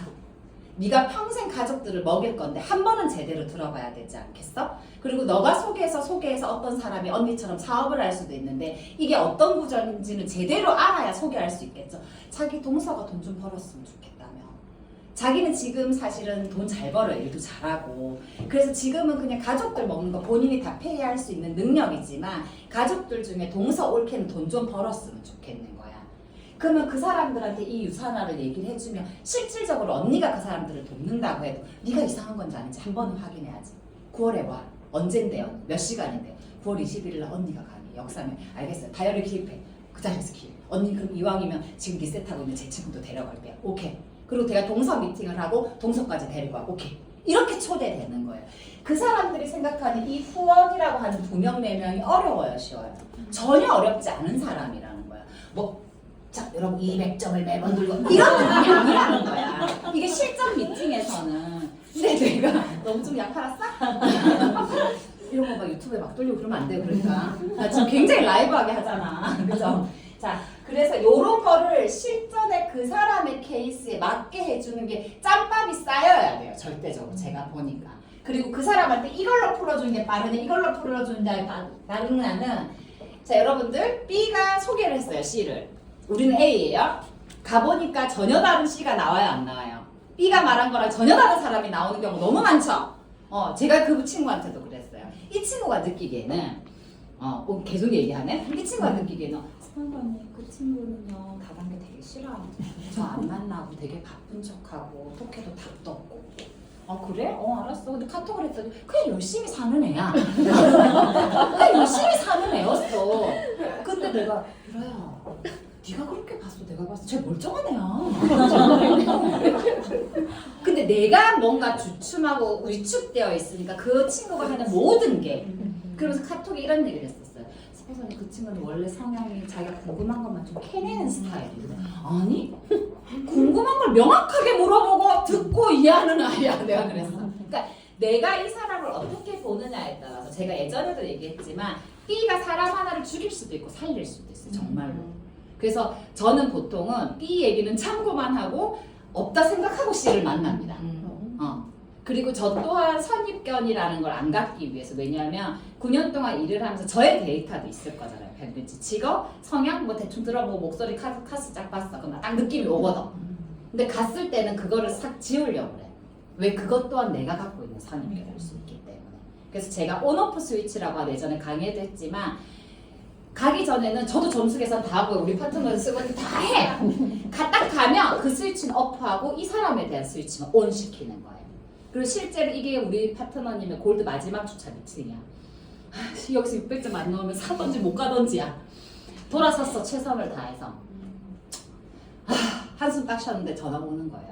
네가 평생 가족들을 먹일 건데 한 번은 제대로 들어봐야 되지 않겠어? 그리고 너가 소개해서 어떤 사람이 언니처럼 사업을 할 수도 있는데 이게 어떤 구조인지는 제대로 알아야 소개할 수 있겠죠. 자기 동서가 돈 좀 벌었으면 좋겠다며. 자기는 지금 사실은 돈 잘 벌어요. 일도 잘하고. 그래서 지금은 그냥 가족들 먹는 거 본인이 다 페이할 수 있는 능력이지만 가족들 중에 동서 옳게는 돈 좀 벌었으면 좋겠는 거야. 그러면 그 사람들한테 이 유산화를 얘기를 해주면 실질적으로 언니가 그 사람들을 돕는다고 해도 네가 이상한 건지 아닌지 한 번은 확인해야지. 9월에 와. 언젠데요? 몇 시간인데요? 9월 21일 날 언니가 가니. 역사면 알겠어요. 다이어리 기입해. 그 자리에서 기입. 언니 그럼 이왕이면 지금 리셋하고 있는 제 친구도 데려갈게요. 오케이. 그리고 내가 동서 미팅을 하고 동서까지 데리고 와. 오케이. 이렇게 초대되는 거예요. 그 사람들이 생각하는 이 후원이라고 하는 2명, 4명이 어려워요? 쉬워요? 전혀 어렵지 않은 사람이라는 거야. 자, 여러분 200점을 매번 들고 이런 느낌이 아니라는 거야. 이게 실전 미팅에서는 근데 내가 너무 좀 약 팔았어? 이런 거 막 유튜브에 막 돌리고 그러면 안 돼요. 그러니까 나 지금 굉장히 라이브하게 하잖아. 그죠? 자, 그래서 이런 거를 실전에 그 사람의 케이스에 맞게 해주는 게 짬밥이 쌓여야 돼요. 절대적으로 제가 보니까. 그리고 그 사람한테 이걸로 풀어주는 게 빠르네, 이걸로 풀어주는 게 빠르냐는, 자, 여러분들 B가 소개를 했어요. C를. 우리는 A예요. 가보니까 전혀 다른 C가 나와요, 안 나와요? B가 말한 거랑 전혀 다른 사람이 나오는 경우 너무 많죠? 제가 그 친구한테도 그랬어요. 이 친구가 느끼기에는, 계속 얘기하네? 이 친구가 느끼기에는, 선생님, 그 친구는요, 다단계 되게 싫어합니다. 저 안 만나고 되게 바쁜 척하고, 톡해도 답도 없고. 그래? 알았어. 근데 카톡을 했더니, 그냥 열심히 사는 애야. 그냥 열심히 사는 애였어. 근데 내가, 유라야, 네가 그렇게 봤어. 내가 봤어. 쟤 멀쩡한 애야. 근데 내가 뭔가 주춤하고 위축되어 있으니까 그 친구가 하는 모든 게, 그러면서 카톡에 이런 얘기를 했었어요. 선생님, 그 친구는 원래 성향이 자기가 궁금한 것만 좀 캐내는 스타일이거든. 아니? 궁금한 걸 명확하게 물어보고 듣고 이해하는 아이야. 내가 그랬어. 그러니까 내가 이 사람을 어떻게 보느냐에 따라서, 제가 예전에도 얘기했지만 B가 사람 하나를 죽일 수도 있고 살릴 수도 있어요. 정말로. 그래서 저는 보통은 B 얘기는 참고만 하고 없다 생각하고 C를 만납니다. 그리고 저 또한 선입견이라는 걸 안 갖기 위해서, 왜냐하면 9년 동안 일을 하면서 저의 데이터도 있을 거잖아요. 왠지 직업, 성향 뭐 대충 들어보고 목소리 카스 쫙 봤어. 그럼 딱 느낌이 오거든. 근데 갔을 때는 그거를 싹 지우려고 그래. 왜? 그것 또한 내가 갖고 있는 선입견일 수 있기 때문에. 그래서 제가 온오프 스위치라고 예전에 강의도 했지만, 가기 전에는 저도 점수 계산 다 하고 우리 파트너를 쓰고 다 해. 딱 가면 그 스위치는 오프하고 이 사람에 대한 스위치는 온 시키는 거예요. 그리고 실제로 이게 우리 파트너님의 골드 마지막 주차 미팅이야. 여기서 600점 안 넣으면 사던지 못 가던지야. 돌아섰어. 최선을 다해서. 한숨 딱 쉬었는데 전화가 오는 거예요.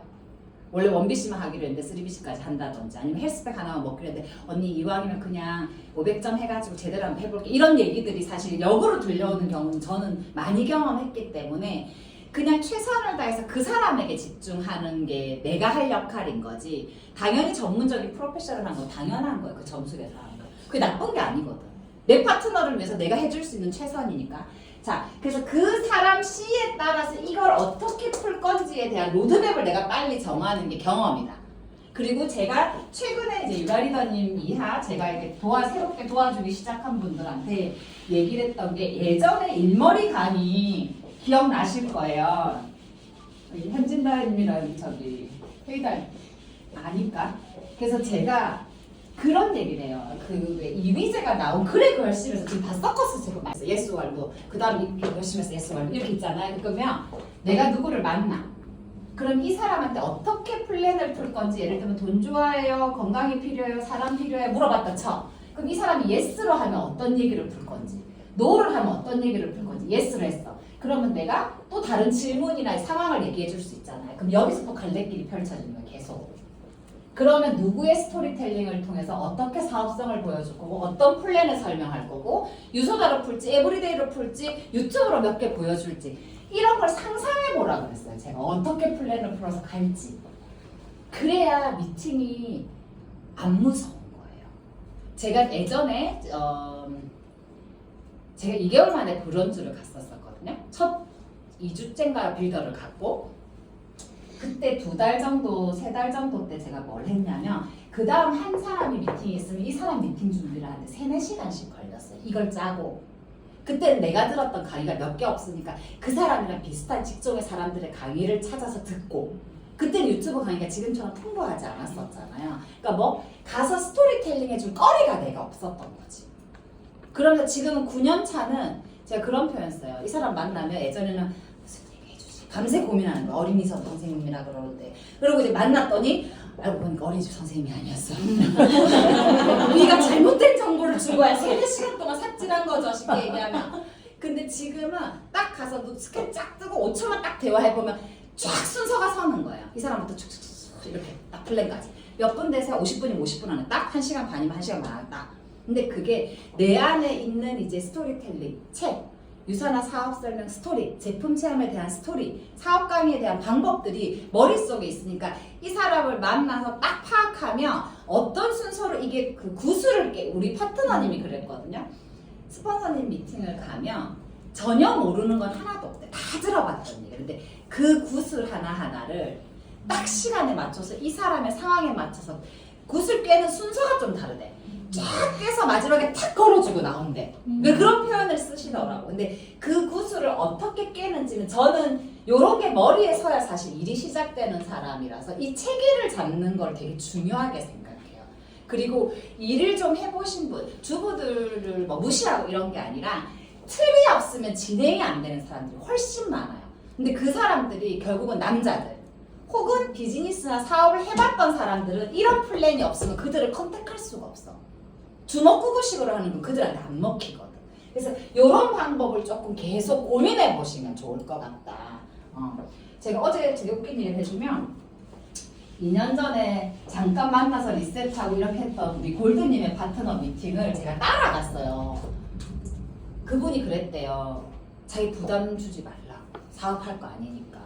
원래 1BC만 하기로 했는데 3BC까지 한다든지, 아니면 헬스백 하나만 먹기로 했는데, 언니 이왕이면 그냥 500점 해가지고 제대로 한번 해볼게. 이런 얘기들이 사실 역으로 들려오는 경우는 저는 많이 경험했기 때문에 그냥 최선을 다해서 그 사람에게 집중하는 게 내가 할 역할인 거지, 당연히 전문적인 프로페셔널한 건 당연한 거예요. 그 점수 계산하는 거. 그게 나쁜 게 아니거든. 내 파트너를 위해서 내가 해줄 수 있는 최선이니까. 자, 그래서 그 사람 C에 따라서 이걸 어떻게 풀 건지에 대한 로드맵을 내가 빨리 정하는 게 경험이다. 그리고 제가 최근에 이제 유라리더님 이하 제가 이렇게 새롭게 도와주기 시작한 분들한테 얘기를 했던 게, 예전에 일머리 강의 기억나실 거예요. 현진다님이랑 저기 회의달 아닐까? 그래서 제가 그런 얘기를 해요. 왜 이휘재가 나온 그래 열심히 해서 지금 다 섞었어. 지금 예스 왈도 그 다음 열심히 해서 예스 왈도 이렇게 있잖아요. 그러면 내가 누구를 만나, 그럼 이 사람한테 어떻게 플랜을 풀 건지, 예를 들면 돈 좋아해요, 건강이 필요해요, 사람 필요해요 물어봤다 쳐. 그럼 이 사람이 예스로 하면 어떤 얘기를 풀 건지, 노를 하면 어떤 얘기를 풀 건지, 예스로 했어. 그러면 내가 또 다른 질문이나 상황을 얘기해 줄 수 있잖아요. 그럼 여기서 또 갈래길이 펼쳐지는 거예요. 계속. 그러면 누구의 스토리텔링을 통해서 어떻게 사업성을 보여줄 거고, 어떤 플랜을 설명할 거고, 유소다로 풀지, 에브리데이로 풀지, 유튜브로 몇 개 보여줄지, 이런 걸 상상해 보라 그랬어요. 제가 어떻게 플랜을 풀어서 갈지. 그래야 미팅이 안 무서운 거예요. 제가 예전에 제가 2개월 만에 브런즈를 갔었거든요. 첫 2주째인가 빌더를 갔고, 그때 2달 정도, 3달 정도 때 제가 뭘 했냐면, 그 다음 한 사람이 미팅이 있으면 이 사람 미팅 준비를 하는데 3-4시간씩 걸렸어요. 이걸 짜고. 그때는 내가 들었던 강의가 몇 개 없으니까 그 사람이랑 비슷한 직종의 사람들의 강의를 찾아서 듣고, 그때는 유튜브 강의가 지금처럼 풍부하지 않았었잖아요. 그러니까 뭐 가서 스토리텔링 해줄 거리가 내가 없었던 거지. 그러면 지금은 9년 차는 제가 그런 표현 써요. 이 사람 만나면 예전에는 밤새 고민하는 거야. 어린이집 선생님이라 그러는데. 그리고 이제 만났더니 알고 보니까 어린이집 선생님이 아니었어. 우리가 잘못된 정보를 준 거야. 3-4시간 동안 삽질한 거죠. 쉽게 얘기하면. 근데 지금은 딱 가서 스캔 쫙 뜨고 5초만 딱 대화해보면 쫙 순서가 서는 거예요. 이 사람부터 쭉쭉쭉 이렇게 딱 플랜까지. 몇 분 돼서 50분이면 50분 안에 딱 1시간 반이면 1시간 반 안에 딱. 근데 그게 내 안에 있는 이제 스토리텔링, 책, 유사나 사업 설명 스토리, 제품 체험에 대한 스토리, 사업 강의에 대한 방법들이 머릿속에 있으니까 이 사람을 만나서 딱 파악하면 어떤 순서로 이게 그 구슬을 우리 파트너님이 그랬거든요. 스폰서님 미팅을 가면 전혀 모르는 건 하나도 없대. 다 들어봤던 얘기. 근데 그 구슬 하나하나를 딱 시간에 맞춰서 이 사람의 상황에 맞춰서 구슬 꿰는 순서가 좀 다르대. 쫙 꿰서 마지막에 탁 걸어주고 나온대. 그런 표현을 쓰시더라고. 근데 그 구슬을 어떻게 꿰는지는 저는 요런 게 머리에 서야 사실 일이 시작되는 사람이라서 이 체계를 잡는 걸 되게 중요하게 생각해요. 그리고 일을 좀 해보신 분, 주부들을 뭐 무시하고 이런 게 아니라 틀이 없으면 진행이 안 되는 사람들이 훨씬 많아요. 근데 그 사람들이 결국은 남자들 혹은 비즈니스나 사업을 해봤던 사람들은 이런 플랜이 없으면 그들을 컨택할 수가 없어. 주먹구구식으로 하는 건 그들한테 안 먹히거든. 그래서 이런 방법을 조금 계속 고민해 보시면 좋을 것 같다. 제가 어제 되게 웃긴 얘기를 해주면 2년 전에 잠깐 만나서 리셋하고 이렇게 했던 우리 골드님의 파트너 미팅을 제가 따라갔어요. 그분이 그랬대요. 자기 부담 주지 말라. 사업할 거 아니니까.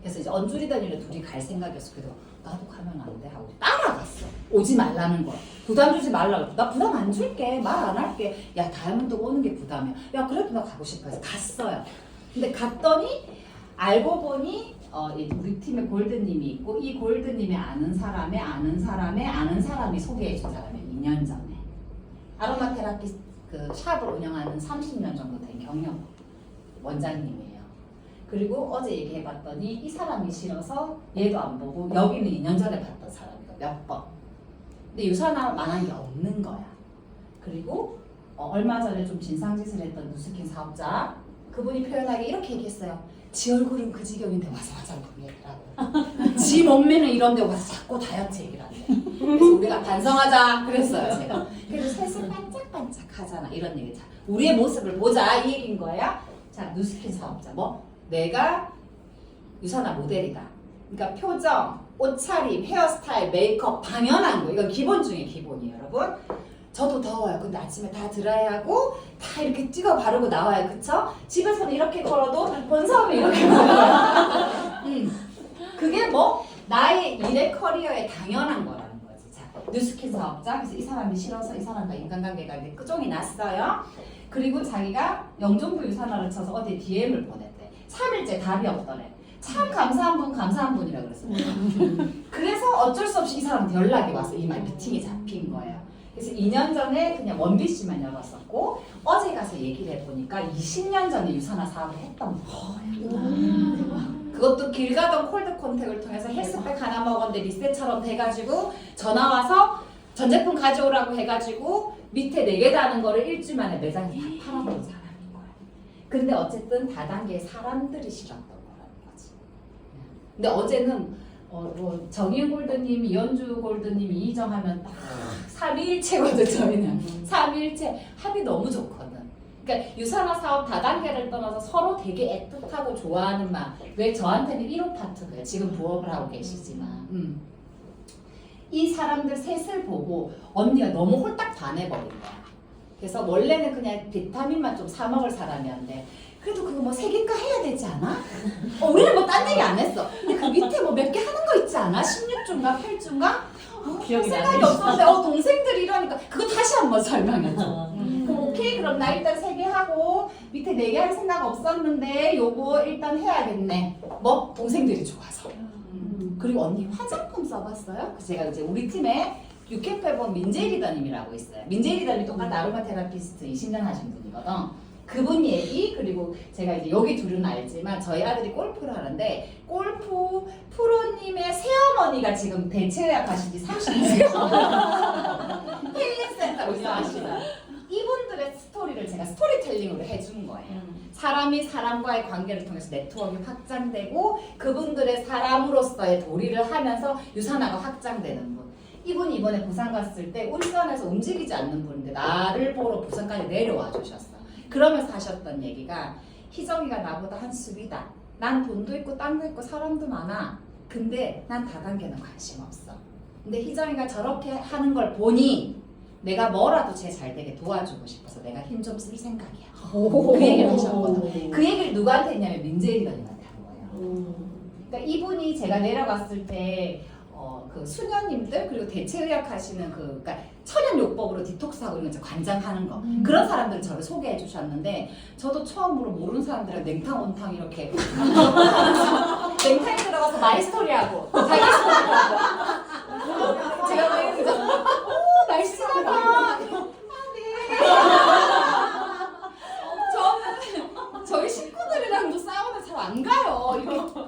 그래서 이제 언주리더니를 둘이 갈 생각이었어. 그래서 나도 가면 안 돼 하고 따라갔어. 오지 말라는 거. 부담 주지 말라고. 나 부담 안 줄게. 말 안 할게. 야 다이아몬드 오는 게 부담이야. 야 그래도 나 가고 싶어 해서 갔어요. 근데 갔더니 알고 보니 우리 팀에 골드님이 있고 이 골드님이 아는 사람의 아는 사람의 아는 사람이 소개해준 사람이에요. 2년 전에. 아로마 테라피 그 샵을 운영하는 30년 정도 된 경력 원장님이에요. 그리고 어제 얘기해봤더니 이 사람이 싫어서 얘도 안 보고 여기는 2년 전에 봤던 사람이고 몇 번. 근데 유산화만한 게 없는 거야. 그리고 얼마 전에 좀 진상짓을 했던 누스킨 사업자 그분이 표현하기 이렇게 얘기했어요. 지 얼굴은 그 지경인데 와서 화장품 얘기라고. 지 몸매는 이런데 와서 자꾸 다이어트 얘기를 한대. 그래서 우리가 반성하자 그랬어요 제가. 그래도 셋을 반짝반짝 하잖아 이런 얘기. 자, 우리의 모습을 보자 이 얘기인 거예요. 자 누스킨 사업자 내가 유산화 모델이다. 그러니까 표정, 옷차림, 헤어스타일, 메이크업 당연한 거. 이건 기본 중에 기본이에요 여러분. 저도 더워요. 근데 아침에 다 드라이하고 다 이렇게 찍어 바르고 나와요. 그쵸? 집에서는 이렇게 걸어도 본사업이 이렇게 걸어요. 그게 나의 일의 커리어에 당연한 거라는 거지. 자, 뉴스킨 사업자. 그래서 이 사람이 싫어서 이 사람과 인간관계가 이제 끄종이 났어요. 그리고 자기가 영종도 유산화를 쳐서 어디에 DM을 보냈대. 3일째 답이 없더래. 참 감사한 분이라 그랬어요. 그래서 어쩔 수 없이 이 사람한테 연락이 와서 이 말 미팅이 잡힌 거예요. 그래서 2년 전에 그냥 원비씨만 열었었고 어제 가서 얘기를 해보니까 20년 전에 유산화 사업을 했던 거예요. 그것도 길 가던 콜드 컨택을 통해서 헬스백 하나 먹었는데 리셋처럼 돼가지고 전화 와서 전 제품 가져오라고 해가지고 밑에 4개 다는 거를 일주일 만에 매장에 다 팔아버린 사람인 거야. 근데 어쨌든 다단계의 사람들이 싫었던 거라는 거지. 근데 어제는 정인 골드님, 이현주 골드님, 이희정하면 딱 3일체거든 저희는. 3일체 합이 너무 좋거든. 그러니까 유산화 사업 다단계를 떠나서 서로 되게 애틋하고 좋아하는 마음. 왜 저한테는 1호 파트너예요. 지금 부업을 하고 계시지만. 이 사람들 셋을 보고 언니가 너무 홀딱 반해버린 거야. 그래서 원래는 그냥 비타민만 좀 사 먹을 사람이었는데 그래도 그거 세개가 해야 되지 않아? 우리는 딴 얘기 안 했어. 근데 그 밑에 몇 개 하는 거 있지 않아? 16주인가 8주인가? 기억이 생각이 나네. 없었는데 동생들이 이러니까 그거 다시 한번 설명해줘. 그럼 오케이 그럼 나 일단 3개 하고 밑에 4개 할 생각 없었는데 요거 일단 해야겠네. 동생들이 좋아서. 그리고 언니 화장품 써봤어요? 그래서 제가 이제 우리 팀에 유캐페본 민재 리더님이라고 있어요. 민재 리더님이 똑같은 아로마 테라피스트 20년 하신 분이거든. 그분 얘기 그리고 제가 이제 여기 둘은 알지만 저희 아들이 골프를 하는데 골프 프로님의 새어머니가 지금 대체약 하신 지 30년 힐링센터 의사하시다. 이분들의 스토리를 제가 스토리텔링으로 해준 거예요. 사람이 사람과의 관계를 통해서 네트워크가 확장되고 그분들의 사람으로서의 도리를 하면서 유산화가 확장되는 분. 이분이 이번에 부산 갔을 때 울산에서 움직이지 않는 분인데 나를 보러 부산까지 내려와 주셨어. 그러면서 하셨던 얘기가 희정이가 나보다 한 숲이다. 난 돈도 있고 땅도 있고 사람도 많아. 근데 난 다단계는 관심 없어. 근데 희정이가 저렇게 하는 걸 보니 내가 뭐라도 쟤 잘 되게 도와주고 싶어서 내가 힘 좀 쓸 생각이야. 그 얘기를 하셨거든. 그 얘기를 누구한테 했냐면 민재 리더님한테 한 거예요. 그러니까 이분이 제가 내려갔을 때 그 수녀님들 그리고 대체의학 하시는 그러니까 천연요법으로 디톡스하고 이런 거 관장하는 거 그런 사람들을 저를 소개해 주셨는데 저도 처음으로 모르는 사람들이랑 냉탕 온탕 이렇게 냉탕에 들어가서 마이스토리하고 자기 스토리하고 제가 막 이렇게 날씬하다 저는 저희 식구들이랑도 사우나 잘 안 가요.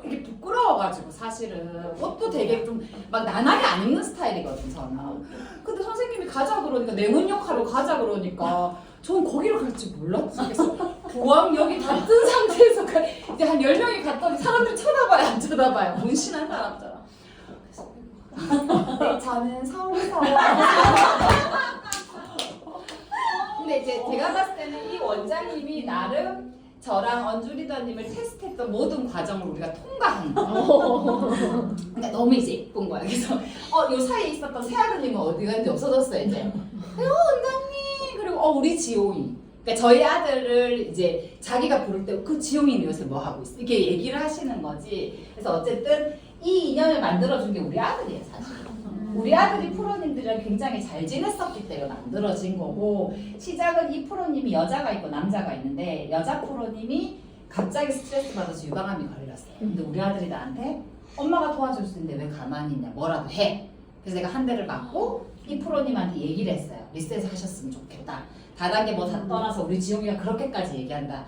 이게 부끄러워가지고 사실은 옷도 되게 좀 막 난하게 안 입는 스타일이거든 저는. 근데 선생님이 가자 그러니까 내문역하러 가자 그러니까 저는 거기로 갈 줄 몰랐지. 그래서 보암역이 다 뜬 상태에서 이제 한 10명이 갔더니 사람들이 쳐다봐요 안 쳐다봐요. 문신한 사람처럼. 네, 저는 서울에서 근데 이제 제가 봤을 때는 이 원장님이 나름 저랑 언주 리더님을 테스트했던 모든 과정을 우리가 통과한 거예요. 그러니까 너무 이제 예쁜 거야. 그래서 요 사이에 있었던 새아드님은 어디 갔는지 없어졌어요 이제. 원장님 그리고 우리 지용이. 그러니까 저희 아들을 이제 자기가 부를 때 그 지용이는 요새 뭐 하고 있어 이렇게 얘기를 하시는 거지. 그래서 어쨌든 이 인연을 만들어준 게 우리 아들이에요 사실. 우리 아들이 프로님들이랑 굉장히 잘 지냈었기 때문에 만들어진 거고 시작은 이 프로님이 여자가 있고 남자가 있는데 여자 프로님이 갑자기 스트레스 받아서 유방암이 걸렸어요. 근데 우리 아들이 나한테 엄마가 도와줄 수 있는데 왜 가만히 있냐 뭐라도 해. 그래서 내가 한 대를 맞고 이 프로님한테 얘기를 했어요. 리셋 하셨으면 좋겠다. 다단계 뭐 다 떠나서 우리 지용이가 그렇게까지 얘기한다.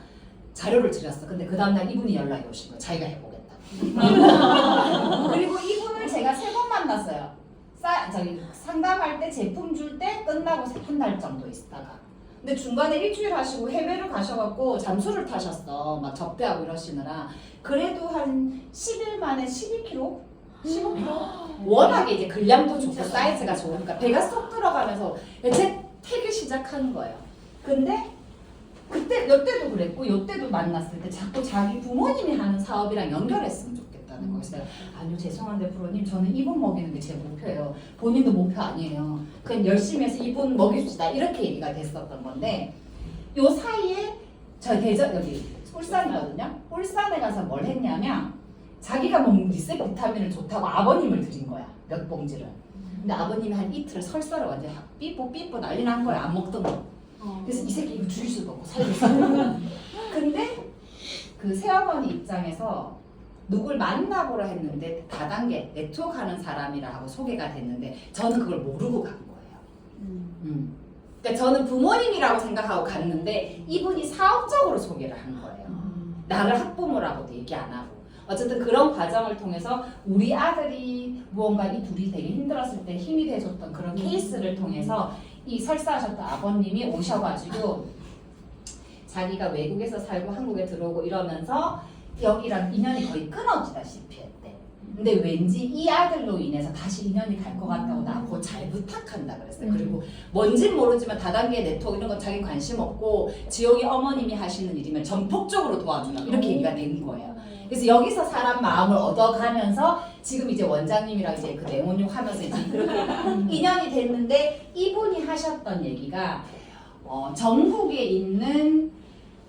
자료를 드렸어. 근데 그 다음날 이분이 연락이 오신 거예요. 자기가 해보겠다. 그리고 이분을 제가 3번 만났어요. 저기 상담할 때 제품 줄 때 끝나고 한 달 정도 있다가 근데 중간에 일주일 하시고 해외를 가셔갖고 잠수를 타셨어 막 접대하고 이러시느라 그래도 한 10일 만에 12kg? 15kg? 워낙에 이제 근량도 좋고 사이즈가 좋으니까 배가 쏙 들어가면서 재택을 시작하는 거예요. 근데 그때 요때도 그랬고 요때도 만났을 때 자꾸 자기 부모님이 하는 사업이랑 연결했으면 좋겠다는 거예요. 그래서 내가 아니요 죄송한데 프로님 저는 이분 먹이는 게 제 목표예요. 본인도 목표 아니에요. 그냥 열심히 해서 이분 먹여줍시다 이렇게 얘기가 됐었던 건데 요 사이에 저 대전 여기 울산이거든요. 울산에 가서 뭘 했냐면 자기가 먹는 리셋 비타민을 좋다고 아버님을 드린 거야. 몇 봉지를. 근데 아버님이 한 이틀 설사를 완전 삐뽀 난리 난 거야. 안 먹던 거. 그래서 이 새끼 이거 죽일 수가 없고 살릴 수가 없고. 근데 그 새어머니 입장에서 누굴 만나보라 했는데 다단계 네트워크 하는 사람이라 하고 소개가 됐는데 저는 그걸 모르고 간 거예요. 그러니까 저는 부모님이라고 생각하고 갔는데 이분이 사업적으로 소개를 한 거예요. 나를 학부모라고도 얘기 안 하고. 어쨌든 그런 과정을 통해서 우리 아들이 무언가 이 둘이 되게 힘들었을 때 힘이 돼줬던 그런 케이스를 통해서 이 설사하셨던 아버님이 오셔가지고 자기가 외국에서 살고 한국에 들어오고 이러면서 여기랑 인연이 거의 끊어지다시피 했대. 근데 왠지 이 아들로 인해서 다시 인연이 갈 것 같다고 나보고 잘 부탁한다 그랬어요. 그리고 뭔진 모르지만 다단계 네트워크 이런 건 자기 관심 없고 지용이 어머님이 하시는 일이면 전폭적으로 도와준다 이렇게 얘기가 된 거예요. 그래서 여기서 사람 마음을 얻어가면서 지금 이제 원장님이랑 이제 그 내원용 하면서 이제 그렇게 인연이 됐는데 이분이 하셨던 얘기가 전국에 있는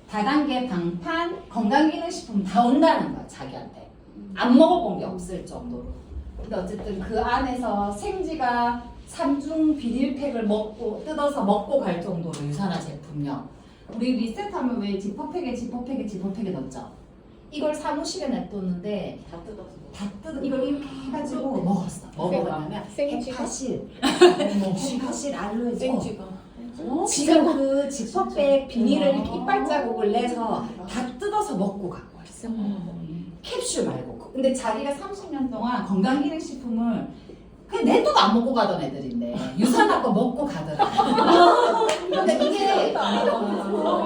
다단계 방판 건강기능식품 다 온다는 거야 자기한테. 안 먹어본 게 없을 정도로. 근데 어쨌든 그 안에서 생지가 3중 비닐팩을 먹고 뜯어서 먹고 갈 정도로 유산화 제품요. 우리 리셋하면 왜 지퍼팩에 넣었죠? 이걸 사무실에 냅뒀는데 다 뜯어 이걸 이렇게 해가지고 먹었어. 먹어보면 헤파실, 헤파실 알로에 생쥐가. 지금 그 지퍼백 비닐을 이렇게 이빨 자국을 내서 다 뜯어서 먹고 갖고 왔어. 캡슐 말고. 근데 자기가 30년 동안 건강기능식품을 그냥 냅둬도 안 먹고 가던 애들인데 유산화 거 먹고 가더라. 근데 이게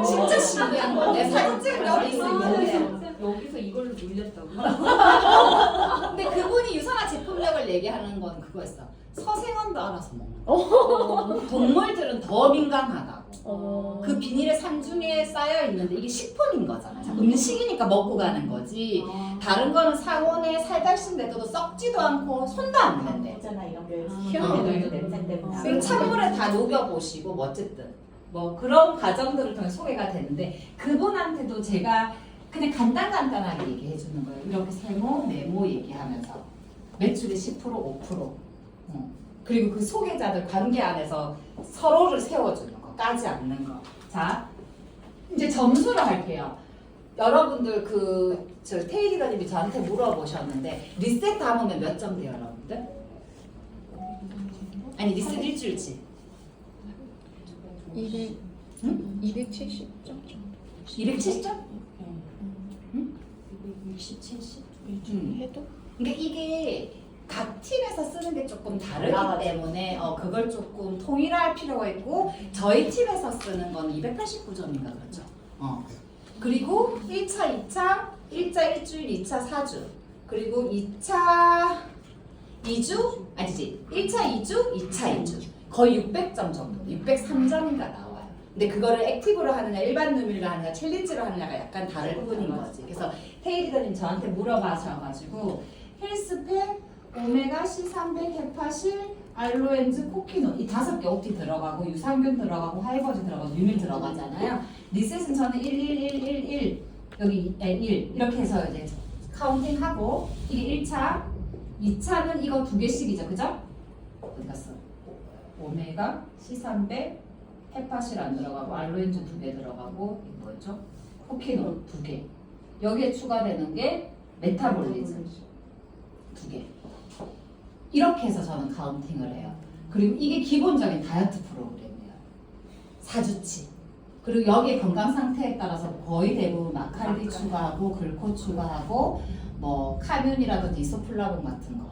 진짜 신기한 건데 사진 찍은 여기 있어. 여기서 이걸로 눌렸다고. 근데 그분이 유산화 제품력을 얘기하는 건 그거였어. 서생원도 알아서 먹는 거. 동물들은 더 민감하다고. 그 비닐에 산중에 쌓여 있는데 이게 식품인 거잖아. 음식이니까 먹고 가는 거지. 다른 거는 상온에 살달씩 내둬도 썩지도 않고 손도 안 댄대. 있잖아 이런 게 희한해도 냄새 때문에. 그리고 찬물에 다 녹여보시고 뭐 어쨌든 뭐 그런 과정들을 통해 소개가 되는데 그분한테도 제가 그냥 간단하게 얘기해 주는 거예요. 이렇게 세모, 네모 얘기하면서 매출의 10%, 5%. 그리고 그 소개자들 관계 안에서 서로를 세워주는 거, 까지 않는 거. 자, 이제 점수를 할게요. 여러분들 저 테일리더님이 저한테 물어보셨는데 리셋 담으면 몇 점 돼요, 여러분들? 아니 리셋 일주일치. 270점 정도. 270점? 60, 70 해도? 그러니까 이게 각 팀에서 쓰는 게 조금 다르기 때문에 그걸 조금 통일할 필요가 있고 저희 팀에서 쓰는 건 289점인가 그렇죠? 그리고 1차, 2차, 1차 일주일, 2차 4주 그리고 2차 2주? 아니지 1차 2주, 2차 2주 거의 600점 정도 603점인가 나와요. 근데 그거를 액티브로 하느냐 일반 누밀로 하느냐 챌린지로 하느냐가 약간 다른 부분인 거지. 그래서 테일리더님 저한테 물어봐셔가지고 헬스팩, 오메가, C300, 헤파실, 알로엔즈, 코키노 이 5개 옥티 들어가고 유산균 들어가고 하이버즈 들어가고 뉴밀 들어가잖아요. 리셋은 저는 1 여기 1 이렇게 해서 이제 카운팅하고 이게 1차 2차는 이거 2개씩이죠 그죠? 어디 갔어? 오메가, C300, 헤파실 안 들어가고 알로엔즈 2개 들어가고 이거 뭐였죠? 코키노 2개 여기에 추가되는 게 메타볼리즘 2개 이렇게 해서 저는 카운팅을 해요. 그리고 이게 기본적인 다이어트 프로그램이에요. 4주치. 그리고 여기에 건강 상태에 따라서 거의 대부분 마카르비 추가하고 글코 추가하고 뭐 카뮴이라든지 이소플라본 같은 거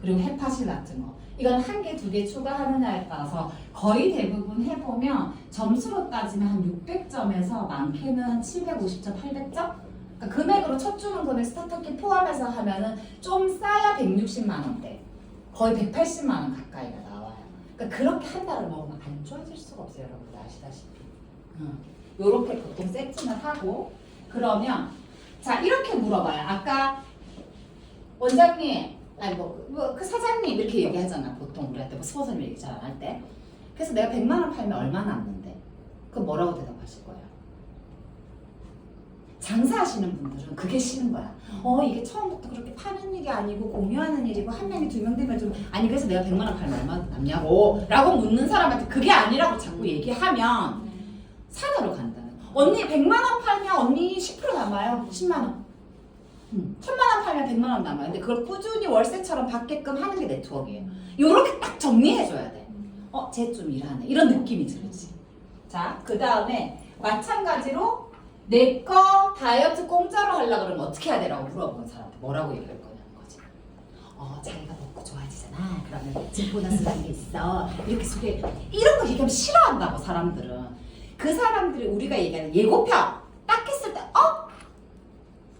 그리고 헤파실 같은 거 이건 1개, 2개 추가하느냐에 따라서 거의 대부분 해보면 점수로 따지면 한 600점에서 많게는 한 750점, 800점? 그러니까 금액으로 첫 주는 금액 스타터킷 포함해서 하면은 좀 싸야 160만 원대 거의 180만 원 가까이가 나와요. 그러니까 그렇게 한 달을 먹으면 안 좋아질 수가 없어요, 여러분들 아시다시피. 요렇게 보통 세팅을 하고 그러면 자 이렇게 물어봐요. 아까 원장님 아니 그 사장님 이렇게 얘기하잖아. 보통 우리한테 뭐 스폰서님 얘기 잘 안 할 때. 그래서 내가 100만 원 팔면 얼마 남는데? 그럼 뭐라고 대답하실 거예요? 장사하시는 분들은 그게 싫은 거야. 이게 처음부터 그렇게 파는 일이 아니고 공유하는 일이고 한 명이 2명 되면 좀 아니 그래서 내가 100만 원 팔면 얼마 남냐고 라고 묻는 사람한테 그게 아니라고 자꾸 얘기하면 산으로 간다는 언니 100만 원 팔면 언니 10% 남아요. 10만 원 1000만 원 팔면 100만 원 남아요. 근데 그걸 꾸준히 월세처럼 받게끔 하는 게 네트워크예요. 요렇게 딱 정리해줘야 돼. 쟤 좀 일하네 이런 느낌이 들지. 자 그 다음에 마찬가지로 내 거 다이어트 공짜로 하려고 그러면 어떻게 해야 되라고 물어보는 사람한테 뭐라고 얘기할 거냐는 거지. 자기가 먹고 좋아지잖아. 그러면 집 보너스라는 게 있어. 이렇게 소개 이런 거 얘기하면 싫어한다고 사람들은. 그 사람들이 우리가 얘기하는 예고편 딱 했을 때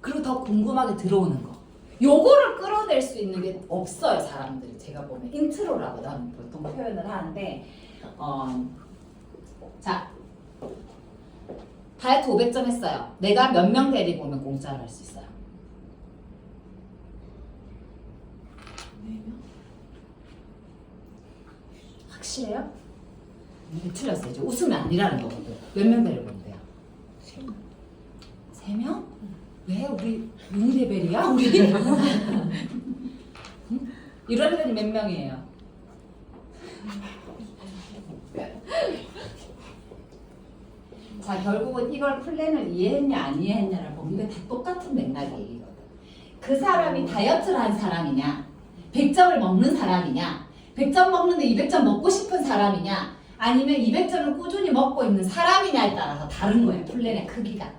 그리고 더 궁금하게 들어오는 거. 요거를 끌어낼 수 있는 게 없어요 사람들이. 제가 보면 인트로라고 나는 보통 표현을 하는데 자 다이어트 500점 했어요. 내가 몇 명 데리고 오면 공짜로 할 수 있어요? 4명? 확실해요? 이게 틀렸어요. 이제 웃으면 아니라는 거거든. 몇 명 데리고 오면 돼요? 3명. 3명? 왜? 우리 미니레벨이야? 우리? 응? 이런 애들이 몇 명이에요? 자 결국은 이걸 플랜을 이해했냐 안 이해했냐를 보면 이게 다 똑같은 맥락의 얘기거든. 그 사람이 다이어트를 한 사람이냐 100점을 먹는 사람이냐 100점 먹는데 200점 먹고 싶은 사람이냐 아니면 200점을 꾸준히 먹고 있는 사람이냐에 따라서 다른 거예요. 플랜의 크기가.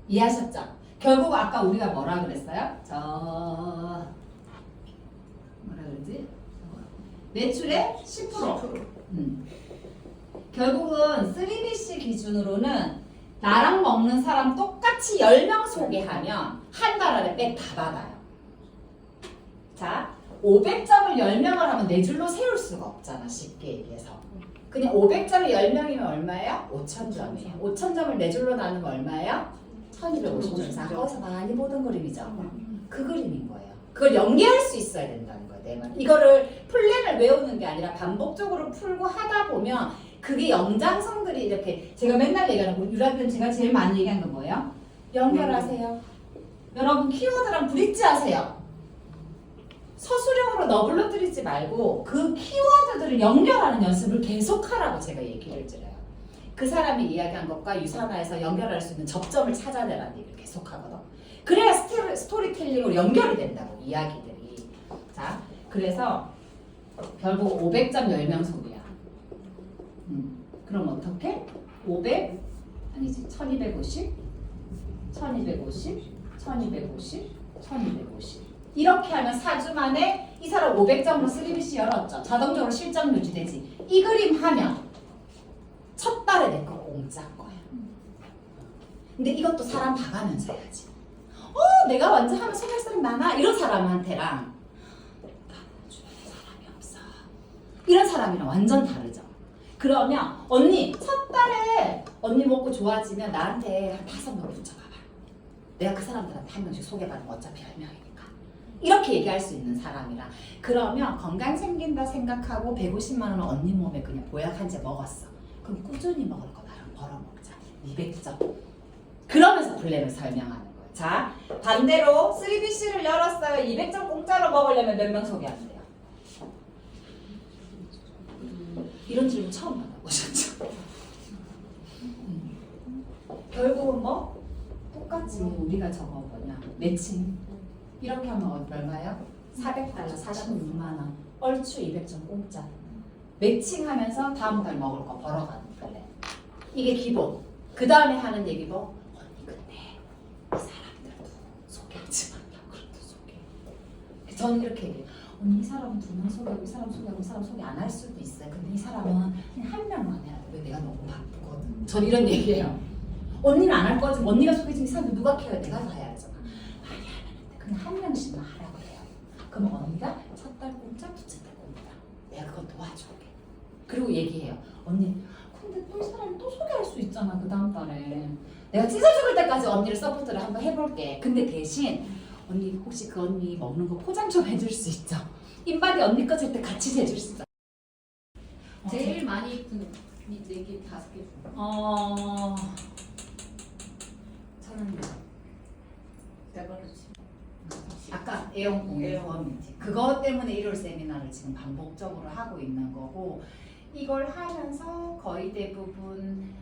이해하셨죠? 결국 아까 우리가 뭐라 그랬어요? 뭐라 그러지? 매출의 10%. 결국은 3BC 기준으로는 나랑 먹는 사람 똑같이 10명 소개하면 한 달 안에 백 다 받아요. 자, 500점을 10명을 하면 네 줄로 세울 수가 없잖아. 쉽게 얘기해서. 그냥 500점이 10명이면 얼마예요? 5,000점이에요. 5,000점을 네 줄로 나누면 얼마예요? 1,250점. 거기서 많이 보던 그림이죠. 그 그림인 거예요. 그걸 연계할 수 있어야 된다는 거예요. 내 말. 이거를 플랜을 외우는 게 아니라 반복적으로 풀고 하다 보면 그게 연장성들이 이렇게 제가 맨날 얘기하는 거 유라들 제가 제일 많이 얘기하는 건 뭐예요? 연결하세요. 여러분 키워드랑 브릿지 하세요. 서술형으로 너블러뜨리지 말고 그 키워드들을 연결하는 연습을 계속하라고 제가 얘기를 드려요. 그 사람이 이야기한 것과 유사화해서 연결할 수 있는 접점을 찾아내라는 얘기를 계속하거든. 그래야 스토리텔링으로 연결이 된다고, 이야기들이. 자, 그래서 결국 500점 10명 소비야. 그럼 어떻게? 500 아니지 1250 1250 1250 1250 이렇게 하면 4주 만에 이 사람 500점으로 3BC 열었죠. 자동적으로 실적 유지되지. 이 그림 하면 첫 달에 내 거 공짜인 거야. 근데 이것도 사람 봐가면서 해야지. 내가 완전 하면 소개할 사람 많아 이런 사람한테랑 나는 주변에 사람이 없어 이런 사람이랑 완전 다르죠. 그러면 언니 첫 달에 언니 먹고 좋아지면 나한테 한 5명 붙여봐봐. 내가 그 사람들한테 한 명씩 소개받으면 어차피 10명이니까 이렇게 얘기할 수 있는 사람이라. 그러면 건강 생긴다 생각하고 150만 원은 언니 몸에 그냥 보약 한 제 먹었어. 그럼 꾸준히 먹을 거 나랑 벌어먹자. 200점. 그러면서 플랜을 설명하는 거예요. 자, 반대로 3BC를 열었어요. 200점 공짜로 먹으려면 몇 명 소개하면 돼요? 이런 질문 처음 받아보셨죠? 결국은 뭐? 똑같이 우리가 저거 뭐냐 매칭 이렇게 하면 얼마요? 400달러 46만 원 얼추 200점 공짜. 매칭하면서 다음 달 먹을 거 벌어가는 플랜. 이게 기본. 그 다음에 하는 얘기 뭐? 언니 근데 이 사람들도 소개하지 말라고 그래도 소개. 저는 이렇게 얘기해요. 언니 이 사람은 2명 소개하고 이 사람 소개하고 이 사람 소개 안 할 수도 있어요. 근데 이 사람은 그냥 한 명만 해야 돼. 왜 내가 너무 바쁘거든. 전 이런 얘기해요. 언니는 안 할 거지. 언니가 소개해준 이 사람들 누가 케어해? 내가 다 해야 되잖아. 많이 하는데 그냥 한 명씩만 하라고 해요. 그러면 언니가 첫 달 공짜, 둘째 달 공짜. 내가 그거 도와줄게. 그리고 얘기해요. 언니 근데 또 이 사람 또 소개할 수 있잖아 그 다음 달에. 내가 찢어 죽을 때까지 언니를 서포트를 한번 해볼게. 근데 대신 언니 혹시 그 언니 먹는 거 포장 좀 해줄 수 있죠? 인바디 언니 거 줄 때 같이 재줄 수 있죠? 제일 많이 입는 4개, 5개. 저는 레버리지. 아까 애용 공유 보험이지. 그것 때문에 1월 세미나를 지금 반복적으로 하고 있는 거고, 이걸 하면서 거의 대부분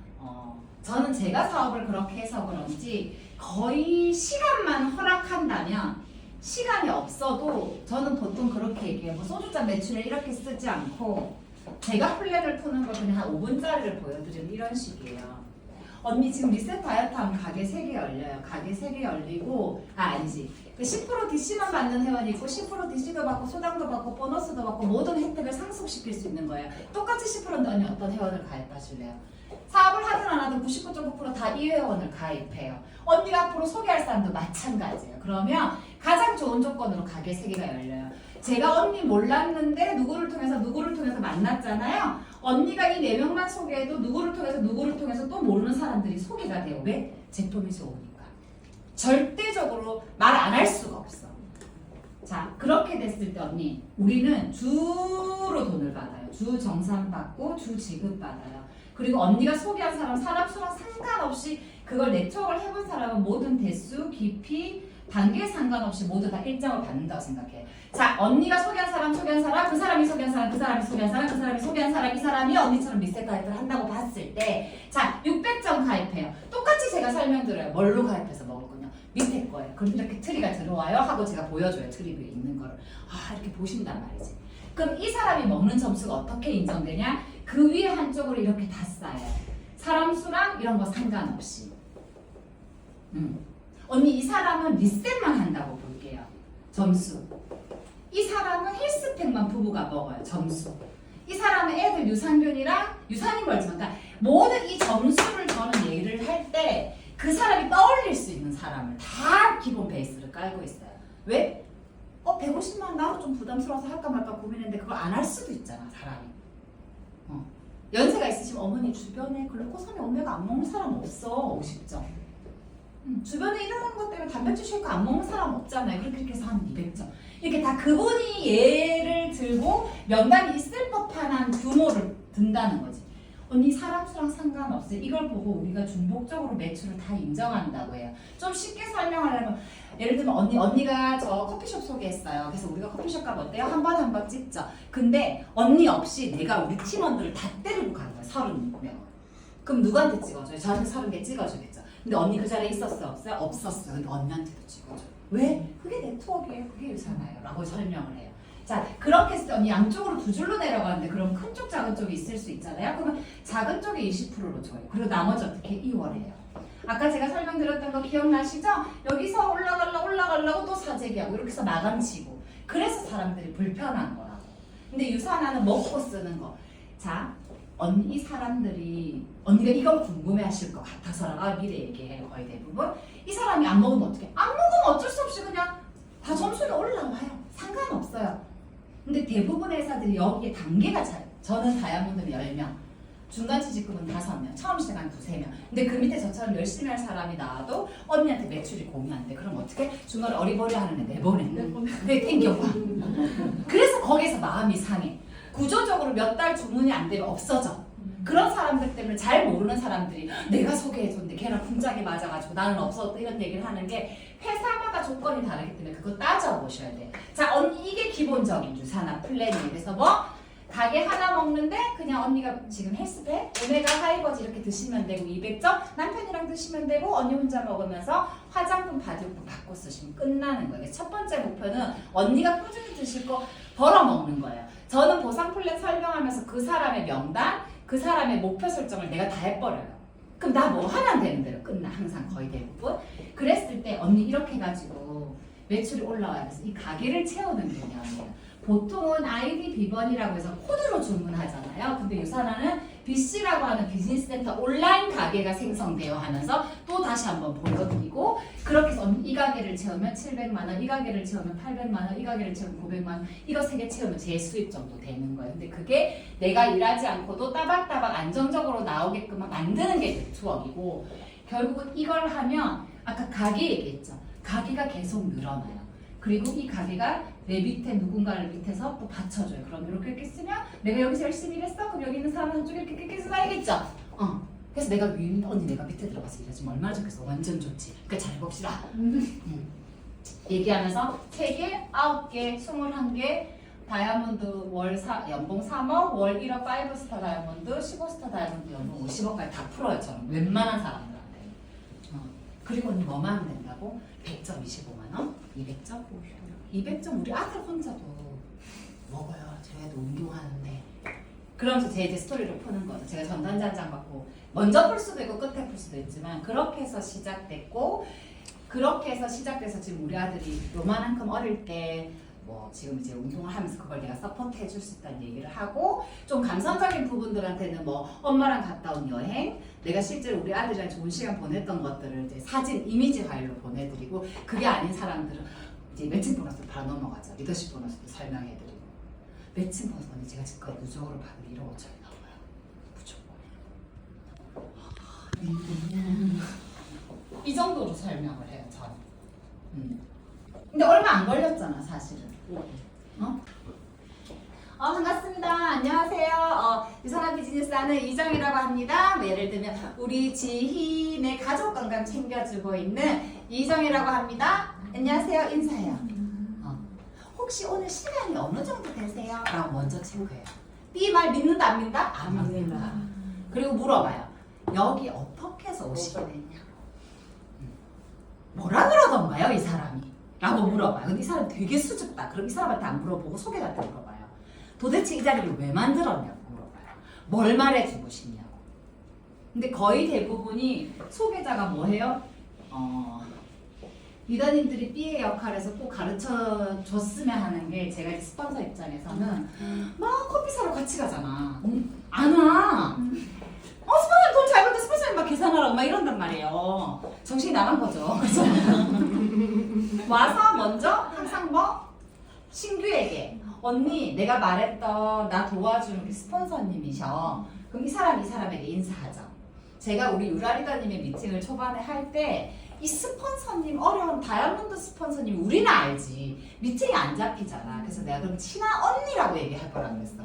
저는 제가 사업을 그렇게 해서 그런지 거의 시간만 허락한다면 시간이 없어도 저는 보통 그렇게 얘기해요. 뭐 소주잔 매출에 이렇게 쓰지 않고 제가 플랜을 푸는 걸 그냥 한 5분짜리를 보여드리는 이런 식이에요. 언니 지금 리셋 다이어트 하면 가게 3개 열려요. 가게 3개 열리고 아니지. 그 10% DC만 받는 회원이 있고 10% DC도 받고 소당도 받고 보너스도 받고 모든 혜택을 상속시킬 수 있는 거예요. 똑같이 10%인데 언니 어떤 회원을 가입하실래요? 사업을 하든 안 하든 99.9% 다 이 회원을 가입해요. 언니가 앞으로 소개할 사람도 마찬가지예요. 그러면 가장 좋은 조건으로 가게 3개가 열려요. 제가 언니 몰랐는데 누구를 통해서 만났잖아요. 언니가 이 4명만 소개해도 누구를 통해서 또 모르는 사람들이 소개가 돼요. 왜? 제품이 좋으니까. 절대적으로 말 안 할 수가 없어. 자, 그렇게 됐을 때 언니, 우리는 주로 돈을 받아요. 주 정산 받고 주 지급 받아요. 그리고 언니가 소개한 사람 수랑 상관없이 그걸 네트워크를 해본 사람은 모든 대수, 깊이, 단계에 상관없이 모두 다 일정을 받는다고 생각해. 자, 언니가 소개한 사람, 그 사람이 소개한 사람, 그 사람이 소개한 사람, 그 사람이 소개한 사람, 이 사람이 언니처럼 리셋 가입을 한다고 봤을 때, 자, 600점 가입해요. 똑같이 제가 설명드려요. 뭘로 가입해서 먹을 거냐? 밑에 거예요. 그럼 이렇게 트리가 들어와요 하고 제가 보여줘요. 트리 위에 있는 거를. 아, 이렇게 보신단 말이지. 그럼 이 사람이 먹는 점수가 어떻게 인정되냐? 그 위에 한쪽으로 이렇게 다 쌓여요. 사람 수랑 이런 거 상관없이. 언니 이 사람은 리셋만 한다고 볼게요. 점수. 이 사람은 헬스팩만 부부가 먹어요. 점수. 이 사람은 애들 유산균이랑 유산인 걸지만 그러니까 모든 이 점수를 저는 얘기를 할 때 그 사람이 떠올릴 수 있는 사람을 다 기본 베이스를 깔고 있어요. 왜? 150만 원 나도 좀 부담스러워서 할까 말까 고민했는데 그걸 안 할 수도 있잖아, 사람이. 연세가 있으시면 어머니 주변에 글루코사민 오메가 안 먹는 사람 없어. 50점. 주변에 이러는 것 때문에 단백질 쉐이크 안 먹는 사람 없잖아요. 그렇게 해서 한 200점. 이렇게 다 그분이 예를 들고 명단이 있을 법한 규모를 든다는 거지. 언니 사람 수랑 상관없어요. 이걸 보고 우리가 중복적으로 매출을 다 인정한다고 해요. 좀 쉽게 설명하려면 예를 들면 언니가 저 커피숍 소개했어요. 그래서 우리가 커피숍 가면 어때요? 한 번 찍죠. 근데 언니 없이 내가 우리 팀원들을 다 때리고 가는 거예요. 30명. 그럼 누구한테 찍어줘요? 저한테 30개 찍어주겠죠. 근데 언니 그 자리에 있었어요? 없어요? 없었어요. 근데 언니한테도 찍어줘요. 왜? 그게 네트워크예요. 그게 유산화예요. 라고 설명을 해요. 자, 그렇게 했을 때 언니 양쪽으로 두 줄로 내려가는데 그럼 큰 쪽 작은 쪽이 있을 수 있잖아요. 그러면 작은 쪽에 20%로 줘요. 그리고 나머지 어떻게 2월에요. 아까 제가 설명드렸던 거 기억나시죠? 여기서 올라가려고 또 사재기하고 이렇게 해서 마감치고 그래서 사람들이 불편한 거라고. 근데 유산화는 먹고 쓰는 거. 자, 언니 이 사람들이 언니가 이걸 궁금해하실 것 같아서라가 미리 얘기해요. 거의 대부분. 이 사람이 안 먹으면 어떡해? 안 먹으면 어쩔 수 없이 그냥 다 점수가 올라와요. 상관없어요. 근데 대부분의 회사들이 여기에 단계가 차요. 저는 다이아몬드는 10명, 중간 취직급은 5명, 처음 시작한 2~3명. 근데 그 밑에 저처럼 열심히 할 사람이 나와도 언니한테 매출이 공이 안 돼. 그럼 어떻게? 중간에 어리버리 하는 애 내보내. 네, 땡겨봐. 그래서 거기서 마음이 상해. 구조적으로 몇 달 주문이 안 되면 없어져. 그런 사람들 때문에 잘 모르는 사람들이 내가 소개해줬는데 걔랑 분짝이 맞아가지고 나는 없었다 이런 얘기를 하는 게 회사마다 조건이 다르기 때문에 그거 따져보셔야 돼요. 자, 언니 이게 기본적인 유산화 플랜이에요. 그래서 뭐 가게 하나 먹는데 그냥 언니가 지금 헬스팩, 오메가 하이버즈 이렇게 드시면 되고 200점 남편이랑 드시면 되고 언니 혼자 먹으면서 화장품 바디용품 받고 쓰시면 끝나는 거예요. 첫 번째 목표는 언니가 꾸준히 드실 거 벌어 먹는 거예요. 저는 보상 플랜 설명하면서 그 사람의 명단, 그 사람의 목표 설정을 내가 다 해버려요. 그럼 나 뭐 하면 되는 대로 끝나 항상 거의 대부분. 그랬을 때 언니 이렇게 해가지고 매출이 올라와야 돼서 이 가게를 채우는 개념이에요. 보통은 아이디 비번이라고 해서 코드로 주문하잖아요. 근데 유산화는 BC라고 하는 비즈니스 센터 온라인 가게가 생성되어 하면서 또 다시 한번 보여드리고 그렇게 해서 이 가게를 채우면 700만 원, 이 가게를 채우면 800만 원, 이 가게를 채우면 900만 원 이거 3개 채우면 제 수입 정도 되는 거예요. 근데 그게 내가 일하지 않고도 따박따박 안정적으로 나오게끔 만드는 게 네트워크이고 결국은 이걸 하면 아까 가게 얘기했죠. 가게가 계속 늘어나요. 그리고 이 가게가 내 밑에 누군가를 밑에서 또 받쳐줘요. 그럼 이렇게 쓰면 내가 여기서 열심히 일했어? 그럼 여기 있는 사람은 한쪽에 이렇게 써야겠죠? 그래서 내가 위에 있는 언니 내가 밑에 들어가서 일하지면 얼마나 좋겠어. 완전 좋지. 그러니까 잘 봅시다. 얘기하면서 3개, 9개, 21개 다이아몬드 연봉 3억, 월 1억 5스타 다이아몬드, 15스타 다이아몬드 연봉 50억까지 다 풀어요. 저는 웬만한 사람들한테. 그리고 언니 뭐만 하면 된다고? 100점 25만원? 200점? 200점 우리 아들 혼자도 먹어요. 쟤도 운동하는데. 그러면서 제 이제 스토리를 푸는 거죠. 제가 전단지 한 장 받고 먼저 풀 수도 있고 끝에 풀 수도 있지만 그렇게 해서 시작됐고 그렇게 해서 시작돼서 지금 우리 아들이 요만큼 어릴 때 뭐 지금 이제 운동을 하면서 그걸 내가 서포트 해줄 수 있다는 얘기를 하고 좀 감성적인 부분들한테는 뭐 엄마랑 갔다 온 여행 내가 실제로 우리 아들이랑 좋은 시간 보냈던 것들을 이제 사진 이미지 파일로 보내드리고 그게 아닌 사람들은 이제 매칭 보너스 바로 넘어가죠. 리더십 보너스도 설명해드리고 매칭 보너스는 제가 지금까지 누적으로 받은 1억 5천이 나와요. 무조건. 이 정도로 설명을 해요. 저는. 근데 얼마 안 걸렸잖아 사실은. 반갑습니다. 안녕하세요. 유산화 비즈니스 하는 이정이라고 합니다. 뭐 예를 들면 우리 지희네 가족 건강 챙겨주고 있는 이정이라고 합니다. 안녕하세요. 인사해요. 혹시 오늘 시간이 어느 정도 되세요? 라고 먼저 체크해요. 이 말 믿는다 안 믿는다? 안 믿는다. 그리고 물어봐요. 여기 어떻게 해서 오시게 됐냐? 뭐라 그러던가요 이 사람이? 라고 물어봐요. 근데 이 사람 되게 수줍다. 그럼 이 사람한테 안 물어보고 소개할 때 물어봐요. 도대체 이 자리를 왜 만들었냐고 물어봐요. 뭘 말해주고 싶냐고. 근데 거의 대부분이 소개자가 뭐 해요? 리더님들이 B의 역할에서 꼭 가르쳐 줬으면 하는 게 제가 이제 스폰서 입장에서는 막 커피 사러 같이 가잖아. 안 와. 스폰서님 돈 잘 벌때 스폰서님 막 계산하라고 막 이런단 말이에요. 정신이 나간 거죠. 그래서 와서 먼저 항상 뭐 신규에게 언니 내가 말했던 나 도와주는 스폰서님이셔. 그럼 이 사람에게 인사하죠. 제가 우리 유라 리더님의 미팅을 초반에 할 때 이 스폰서님 어려운 다이아몬드 스폰서님 우리는 알지 미팅이 안 잡히잖아. 그래서 내가 그럼 친한 언니라고 얘기할 거라 그랬어.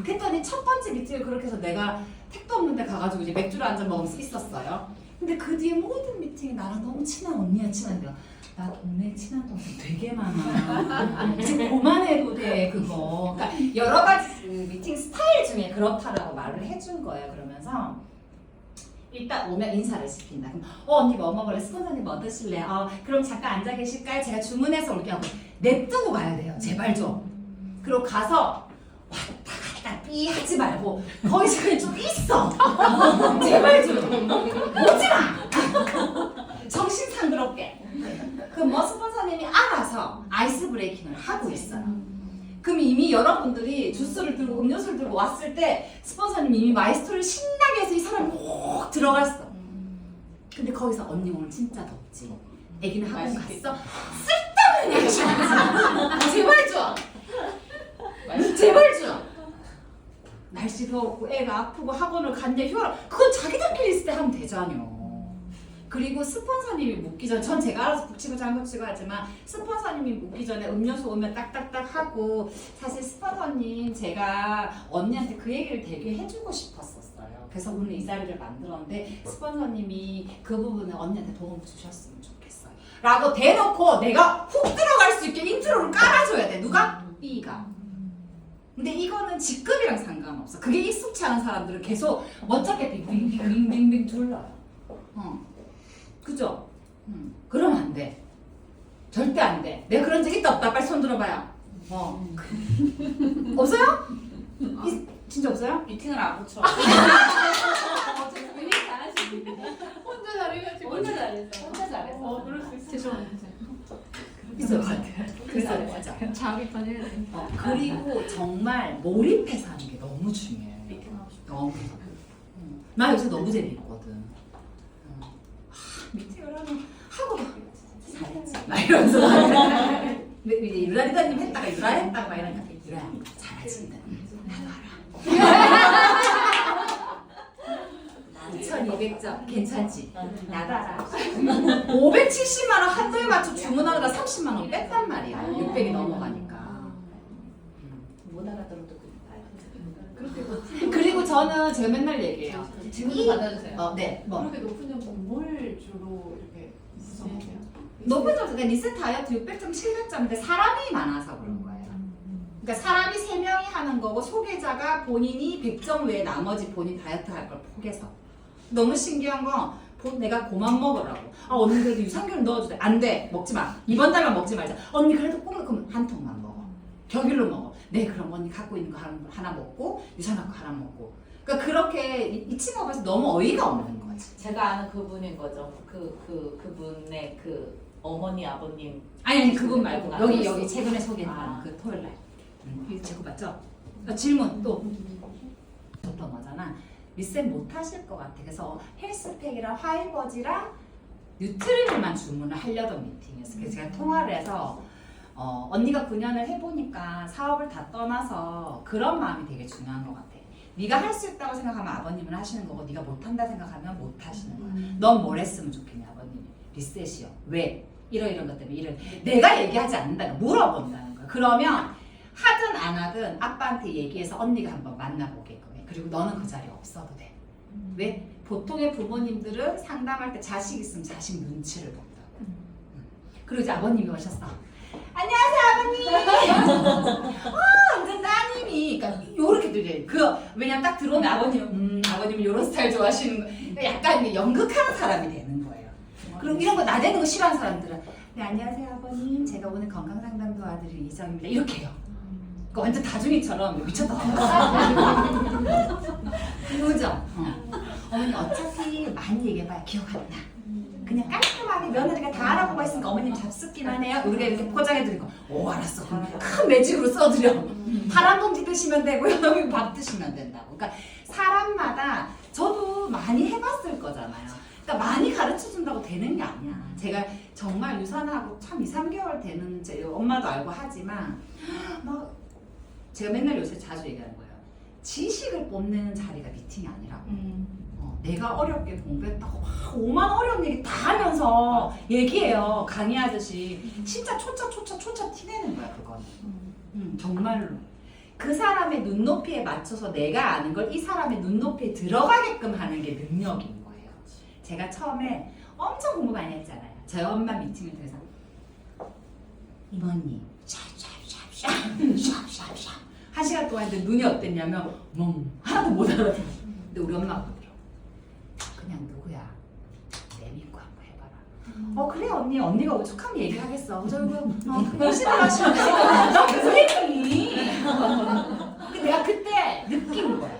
그랬더니 첫 번째 미팅을 그렇게 해서 내가 택도 없는데 가가지고 이제 맥주를 한 잔 먹으면서 있었어요. 근데 그 뒤에 모든 미팅이 나랑 너무 친한 언니야 친한데 나 동네 친한 동생 되게 많아. 이제 그만해도 돼 그거. 그러니까 여러 가지 그 미팅 스타일 중에 그렇다라고 말을 해준 거예요. 그러면서 일단 오면 인사를 시킨다. 그럼 언니 뭐 먹을래? 스폰서님 뭐 드실래? 그럼 잠깐 앉아 계실까요? 제가 주문해서 올게요. 하고 냅두고 가야 돼요. 제발 좀. 그리고 가서 왔다 갔다 삐 하지 말고 거기서 그냥 좀 있어. 제발 좀 오지 마. 정신 상그럽게. 그럼 뭐 스폰서님이 알아서 아이스 브레이킹을 하고 있어요. 그럼 이미 여러분들이 주스를 들고 음료수를 들고 왔을 때 스폰서님이 이미 마이스토를 신나게 해서 이 사람이 꼭 들어갔어. 근데 거기서 언니 오늘 진짜 덥지? 애기는 학원 갔어? 쓸데없는 얘기 하지. 제발 줘. 제발 줘. 날씨 더웠고 애가 아프고 학원을 갔냐 휴가 그건 자기들끼리 있을 때 하면 되잖여. 그리고 스폰서님이 묻기 전에 전 제가 알아서 북치고 장구치고 하지만 스폰서님이 묻기 전에 음료수 오면 딱딱딱 하고 사실 스폰서님 제가 언니한테 그 얘기를 되게 해주고 싶었었어요. 그래서 오늘 이 자리를 만들었는데 스폰서님이 그 부분에 언니한테 도움 주셨으면 좋겠어요. 라고 대놓고 내가 훅 들어갈 수 있게 인트로를 깔아줘야 돼. 누가? B가. 근데 이거는 직급이랑 상관없어. 그게 익숙치 않은 사람들은 계속 멋쩍게 빙빙빙빙빙 둘러요. 그죠? 그러면 안 돼. 절대 안 돼. 내가 그런 적 있다 없다? 빨리 손 들어봐요. 없어요? 진짜 없어요? 미팅을 안 붙여. 혼자 잘해가지고. 혼자 잘했어. 혼자 잘했어. 그럴 수 있어. 죄송합니다. 있어요. 그래서 맞아. 자기판 해야 돼. 그리고 정말 몰입해서 하는 게 너무 중요해요. 미팅하고 싶어. 너무. 나 요새 너무 재밌거든. 미팅을 하고 잘했지. 막 이러면서 근데 이제 유라리다님 했다가 유라 했다가 막 이러니까 유라 잘하지. 나도 알아. 2200점 괜찮지? 나도 알아. 570만 원 한도에 맞춰 주문하느라 30만 원 뺐단 말이야. 600이 넘어가니까. 못 알아들어도 그리고 저는 제가 맨날 얘기해요. 질문 받아주세요. 네. 뭐 그렇게 높은 점수는 뭘 주로 이렇게 구성하세요? 높은 점수, 그러니까 니스 다이어트 600점, 700점인데 사람이 많아서 그런 거예요. 그러니까 사람이 3명이 하는 거고 소개자가 본인이 100점 외에 나머지 본인 다이어트 할 걸 포개서. 너무 신기한 건 내가 그만 먹으라고. 언니 그래도 유산균 넣어주래. 안 돼. 먹지 마. 이번 달만 먹지 말자. 언니 그래도 꼭 그럼 한 통만 먹어. 격일로 먹어. 네 그럼 언니 갖고 있는 거 하나 먹고 유산균 하나 먹고. 그러니까 그렇게 이 친구가 봐서 너무 어이가 없는 거지. 제가 아는 그분인 거죠. 그분의 그 어머니 아버님. 아니 그분 말고 그분 여기 최근에 소개한 그 토요일 날. 제거 맞죠? 질문 또 어떤 거잖아. 리셋 못 하실 것 같아. 그래서 헬스팩이랑 화이버지랑 뉴트리를만 주문을 하려던 미팅이었어요. 그래서 제가 통화를 해서 언니가 9년을 해보니까 사업을 다 떠나서 그런 마음이 되게 중요한 것 같아. 네가 할 수 있다고 생각하면 아버님은 하시는 거고 네가 못한다 생각하면 못 하시는 거야. 넌 뭘 했으면 좋겠냐 아버님이. 리셋이요. 왜? 이런 것 때문에 내가 얘기하지 않는다. 물어본다는 거야. 그러면 하든 안 하든 아빠한테 얘기해서 언니가 한번 만나보게끔 해. 그리고 너는 그 자리에 없어도 돼. 왜? 보통의 부모님들은 상담할 때 자식 있으면 자식 눈치를 본다고. 그리고 이제 아버님이 오셨어. 안녕하세요 아버님. 근데 따님이 그러니까 요렇게 들려. 왜냐면 딱 들어오면 아버님은 요런 스타일 좋아하시는 거. 그러니까 약간 이게 연극하는 사람이 되는 거예요. 그리고 이런 거 나대는 거 싫어하는 사람들은 네 안녕하세요 아버님 제가 오늘 건강상담 도와드릴 이정입니다 이렇게 해요. 그러니까 완전 다중이처럼 미쳤다. 그죠? 어머니 어차피 많이 얘기해봐야 기억 안 나. 그냥 깔끔하게 며느리가 다 알아보고 있으니까 어머님 잡숫기만 해요. 우리가 이렇게 포장해드리고 오 알았어. 그럼 큰 매직으로 써드려. 파란 봉지 드시면 되고요. 밥 드시면 된다고. 그러니까 사람마다 저도 많이 해봤을 거잖아요. 그러니까 많이 가르쳐준다고 되는 게 아니야. 제가 정말 유산하고 참 2, 3개월 되는 제 엄마도 알고 하지만 막 제가 맨날 요새 자주 얘기하는 거예요. 지식을 뽐내는 자리가 미팅이 아니라고. 내가 어렵게 공부했다고 막 5만 어려운 얘기 다 하면서 얘기해요. 강의하듯이. 진짜 초짜 티내는 거야 그건. 정말로. 그 사람의 눈높이에 맞춰서 내가 아는 걸 이 사람의 눈높이에 들어가게끔 하는 게 능력인 거예요. 제가 처음에 엄청 공부 많이 했잖아요. 저희 엄마 미팅을 통해서 이모님 샵샵샵샵샵 한 시간 동안 했는데 눈이 어땠냐면 하나도 못 알아들어. 근데 우리 엄마가 그러더라고. 그냥 누구야 내 믿고 한번 해봐라. 그래 언니가 오죽하면 얘기를 하겠어. 저 이거 열심히 하시면 돼. 선생님이. 내가 그때 느낀 거야.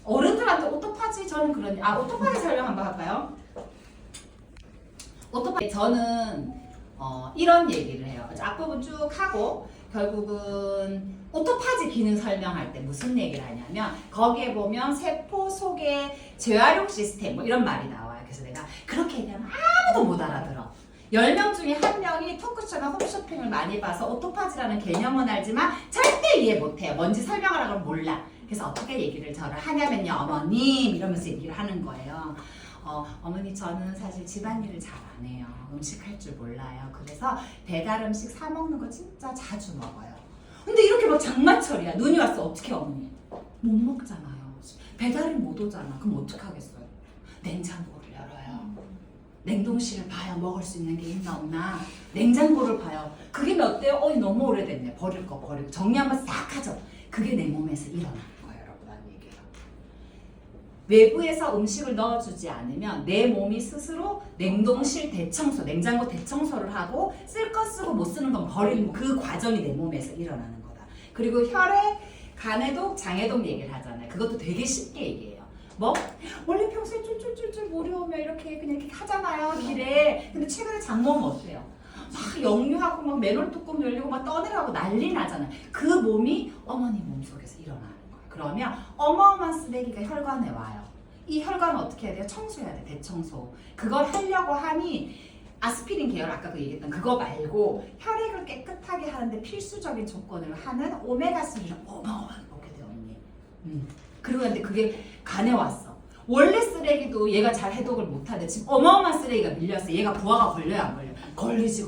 어른들한테 오토파지 저는 그런 오토파지 설명 한번 할까요? 오토파지 저는 이런 얘기를 해요. 앞부분 쭉 하고 결국은 오토파지 기능 설명할 때 무슨 얘기를 하냐면 거기에 보면 세포 속의 재활용 시스템 뭐 이런 말이 나와요. 그래서 내가 그렇게 얘기하면 아무도 못 알아들어. 10명 중에 1명이 토크쇼나 홈쇼핑을 많이 봐서 오토파지라는 개념은 알지만 절대 이해 못해요. 뭔지 설명하라고 하면 몰라. 그래서 어떻게 얘기를 저를 하냐면요. 어머님 이러면서 얘기를 하는 거예요. 어머니 저는 사실 집안일을 잘 안 해요. 음식 할 줄 몰라요. 그래서 배달 음식 사 먹는 거 진짜 자주 먹어요. 근데 이렇게 막 장마철이야. 눈이 왔어. 어떻게 어머니? 못 먹잖아요. 배달이 못 오잖아. 그럼 어떡하겠어요? 냉장고를 열어요. 냉동실을 봐요. 먹을 수 있는 게 있나 없나. 냉장고를 봐요. 그게 몇 대요? 너무 오래됐네. 버릴 거 버리고 정리 한번 싹 하죠. 그게 내 몸에서 일어나는 거예요. 여러분 하는 얘기예요. 외부에서 음식을 넣어주지 않으면 내 몸이 스스로 냉동실 대청소, 냉장고 대청소를 하고 쓸 거 쓰고 못 쓰는 건 버리는 그 과정이 내 몸에서 일어나는 거다. 그리고 혈액, 간해독, 장해독 얘기를 하잖아요. 그것도 되게 쉽게 얘기해요. 원래 평소에 쫄쫄쫄쫄 물이 오면 이렇게 그냥 이렇게 하잖아요, 길에. 근데 최근에 장 먹으면 어때요? 막 역류하고 막 맨홀 뚜껑 열리고 막 떠내려고 난리 나잖아요. 그 몸이 어머니 몸속에서 일어나는 거예요. 그러면 어마어마한 쓰레기가 혈관에 와요. 이 혈관은 어떻게 해야 돼요? 청소해야 돼, 대청소. 그걸 하려고 하니 아스피린 계열 아까 그 얘기했던 그거 말고 혈액을 깨끗하게 하는데 필수적인 조건을 하는 오메가3를 어마어마하게 먹게 돼요, 언니. 그리고 근데 그게 간에 왔어. 원래 쓰레기도 얘가 잘 해독을 못하는데 지금 어마어마한 쓰레기가 밀렸어. 얘가 부하가 걸려요, 안 걸려요? 걸리지.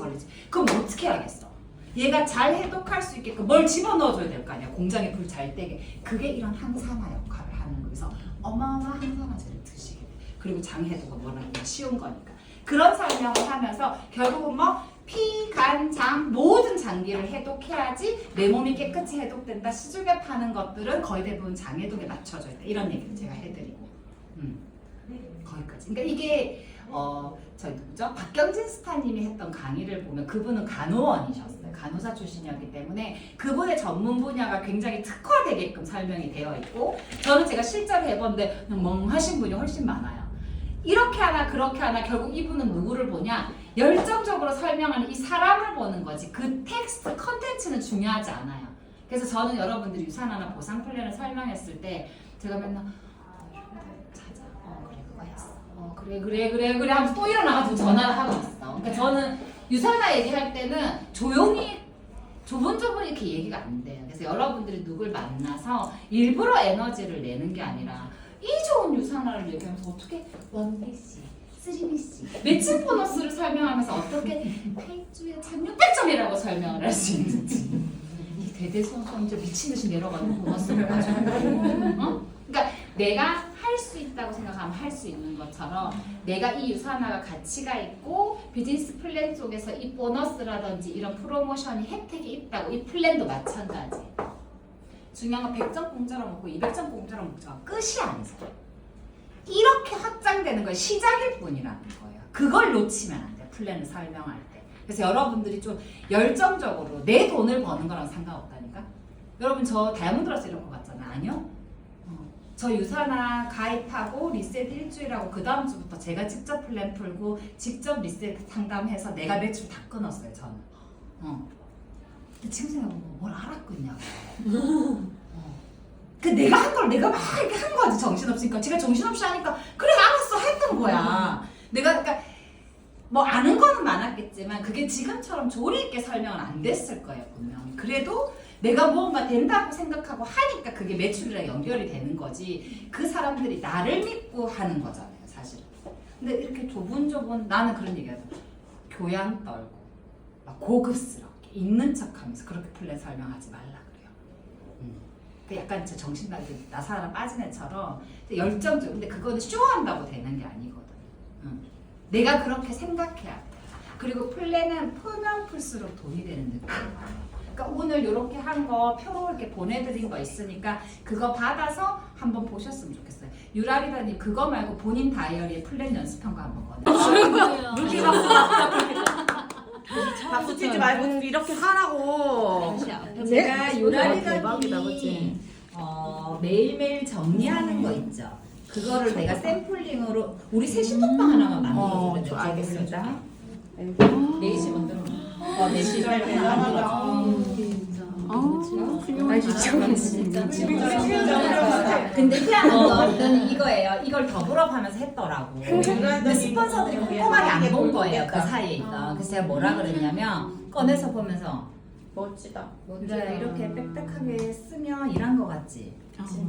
그럼 어떻게 하겠어? 얘가 잘 해독할 수 있게끔 뭘 집어넣어줘야 될 거 아니야. 공장에 불 잘 떼게. 그게 이런 항산화 역할을 하는 거예요. 그래서 어마어마한 항산화제를 드시게 돼. 그리고 장 해독은 워낙 쉬운 거니까. 그런 설명을 하면서 결국은 피, 간, 장 모든 장기를 해독해야지 내 몸이 깨끗이 해독된다. 시중에 파는 것들은 거의 대부분 장 해독에 맞춰져 있다. 이런 얘기를 제가 해드리고 거기까지. 그러니까 이게 저희 누구죠? 박경진 스타님이 했던 강의를 보면 그분은 간호원이셨어요. 간호사 출신이었기 때문에 그분의 전문 분야가 굉장히 특화되게끔 설명이 되어 있고 저는 제가 실제로 해봤는데 그냥 멍하신 분이 훨씬 많아요. 이렇게 하나 그렇게 하나 결국 이분은 누구를 보냐? 열정적으로 설명하는 이 사람을 보는 거지 그 텍스트 컨텐츠는 중요하지 않아요. 그래서 저는 여러분들이 유산화나 보상 플랜을 설명했을 때 제가 맨날 자자 그래 그거 했어 그래 하면서 또 일어나가지고 전화를 하고 있어. 그러니까 저는 유산화 얘기할 때는 조용히 조분조분 이렇게 얘기가 안 돼요. 그래서 여러분들이 누굴 만나서 일부러 에너지를 내는 게 아니라 이 좋은 유산화를 얘기하면서 어떻게 1BC, 3BC 매칭 보너스를 설명하면서 어떻게 8주에 1600점이라고 설명을 할 수 있는지 이 대대손손 미친듯이 내려가는 보너스를 가지고 그러니까 내가 할 수 있다고 생각하면 할 수 있는 것처럼 내가 이 유산화가 가치가 있고 비즈니스 플랜 속에서 이 보너스라든지 이런 프로모션이 혜택이 있다고 이 플랜도 마찬가지. 중요한 건 100점 공짜로 먹고 200점 공짜로 먹자가 끝이 아니죠. 이렇게 확장되는 건 시작일 뿐이라는 거예요. 그걸 놓치면 안 돼요. 플랜을 설명할 때. 그래서 여러분들이 좀 열정적으로 내 돈을 버는 거랑 상관없다니까. 여러분 저 다이아몬드라서 이럴 것 같잖아. 아니요. 저 유산화 가입하고 리셋 일주일하고 그 다음 주부터 제가 직접 플랜 풀고 직접 리셋 상담해서 내가 매출 다 끊었어요. 저는. 근데 지금 생각해보면 뭘 알았고 있냐고. 그 내가 한 걸 내가 막 이렇게 한 거지 정신없으니까. 제가 정신없이 하니까 그래 알았어 했던 거야. 내가 그러니까 뭐 아는 거는 많았겠지만 그게 지금처럼 조리 있게 설명은 안 됐을 거예요 분명히. 그래도 내가 무언가 된다고 생각하고 하니까 그게 매출이랑 연결이 되는 거지 그 사람들이 나를 믿고 하는 거잖아요 사실은. 근데 이렇게 조분조분 나는 그런 얘기하죠. 교양 떨고 막 고급스럽게 있는 척하면서 그렇게 플랜 설명하지 말라 그래요. 그 약간 저 정신 나사 하나 빠진 애처럼 열정적. 근데 그거는 쇼한다고 되는 게 아니거든. 내가 그렇게 생각해야 돼. 그리고 플랜은 풀면 풀수록 돈이 되는 느낌. 그러니까 오늘 이렇게 한 거 표로 이렇게 보내드린 거 있으니까 그거 받아서 한번 보셨으면 좋겠어요. 유라리다님 그거 말고 본인 다이어리에 플랜 연습한 거 한번 꺼내. 박수 치지 말고 이렇게 하라고. 제가 대박이다, 유라리다님이 매일매일 정리하는 거 있죠. 그거를 내가 샘플링으로 우리 새 신동방 하나만 만들어주면 알겠습니다. 4시 만들어. 4시 근데 희한한 건 이거예요. 이걸 더불어가면서 했더라고. 근데 스폰서들이 꼼꼼하게 안 본 거예요. 그 사이에 있던. 그래서 제가 뭐라 그랬냐면 꺼내서 보면서 멋지다. 그래 이렇게 빽빽하게 쓰면 일한 거 같지?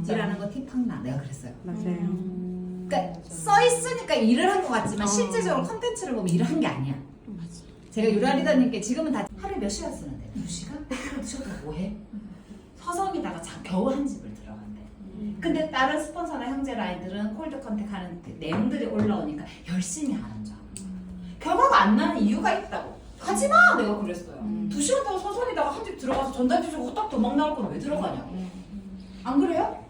일하는 거 팁팍 나. 내가 그랬어요. 맞아요. 그러니까 써 있으니까 일을 한 것 같지만 실제적으로 컨텐츠를 보면 일을 한 게 아니야. 제가 유라리다님께 지금은 다 하루에 몇 시간 쓰는데 2시간? 2시간 뭐해? 서성이다가 겨우 한 집을 들어간대. 근데 다른 스폰서나 형제 라인들은 콜드 컨택 하는 내용들이 올라오니까 열심히 하는 줄 알아. 결과가 안 나는 이유가 있다고. 하지마! 내가 그랬어요. 2시간 동안 서성이다가 한 집 들어가서 전단지 주고 딱 도망 나올 건 왜 들어가냐고. 안 그래요?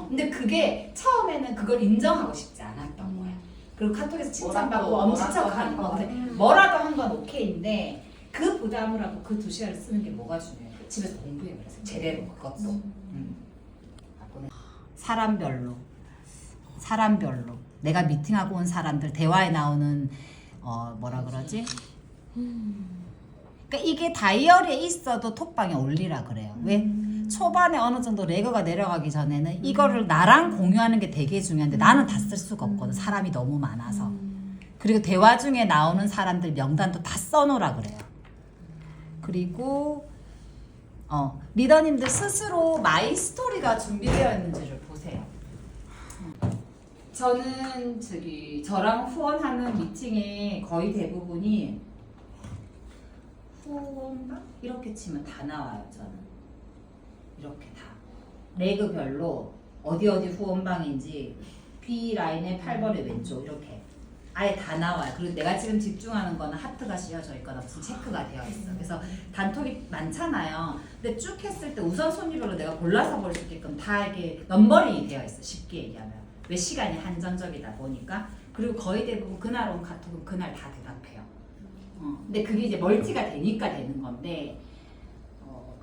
근데 그게 처음에는 그걸 인정하고 싶지 않았던 거야. 그리고 카톡에서 칭찬받고 엄지척하는 건데 뭐라도 한 건 오케이인데 그 부담을 하고 그 2시간을 쓰는 게 뭐가 중요해요? 집에서 공부해 그래서 제대로 그것도. 사람별로 내가 미팅하고 온 사람들 대화에 나오는 뭐라 그러지? 그러니까 이게 다이어리에 있어도 톡방에 올리라 그래요. 왜? 초반에 어느 정도 레거가 내려가기 전에는 이거를 나랑 공유하는 게 되게 중요한데 나는 다 쓸 수가 없거든. 사람이 너무 많아서. 그리고 대화 중에 나오는 사람들 명단도 다 써놓으라 그래요. 그리고 리더님들 스스로 마이 스토리가 준비되어 있는지를 보세요. 저는 저랑 후원하는 미팅에 거의 대부분이 후원방? 이렇게 치면 다 나와요. 저는 이렇게 다 레그별로 어디 후원방인지 B 라인의 8번의 왼쪽 이렇게 아예 다 나와요. 그리고 내가 지금 집중하는 거는 하트가 씌워져 있거나 무슨 체크가 되어 있어. 그래서 단톡이 많잖아요. 근데 쭉 했을 때 우선순위별로 내가 골라서 볼 수 있게끔 다 이게 넘버링이 되어 있어. 쉽게 얘기하면. 왜 시간이 한정적이다 보니까. 그리고 거의 대부분 그날 온 카톡은 그날 다 대답해요. 근데 그게 이제 멀티가 되니까 되는 건데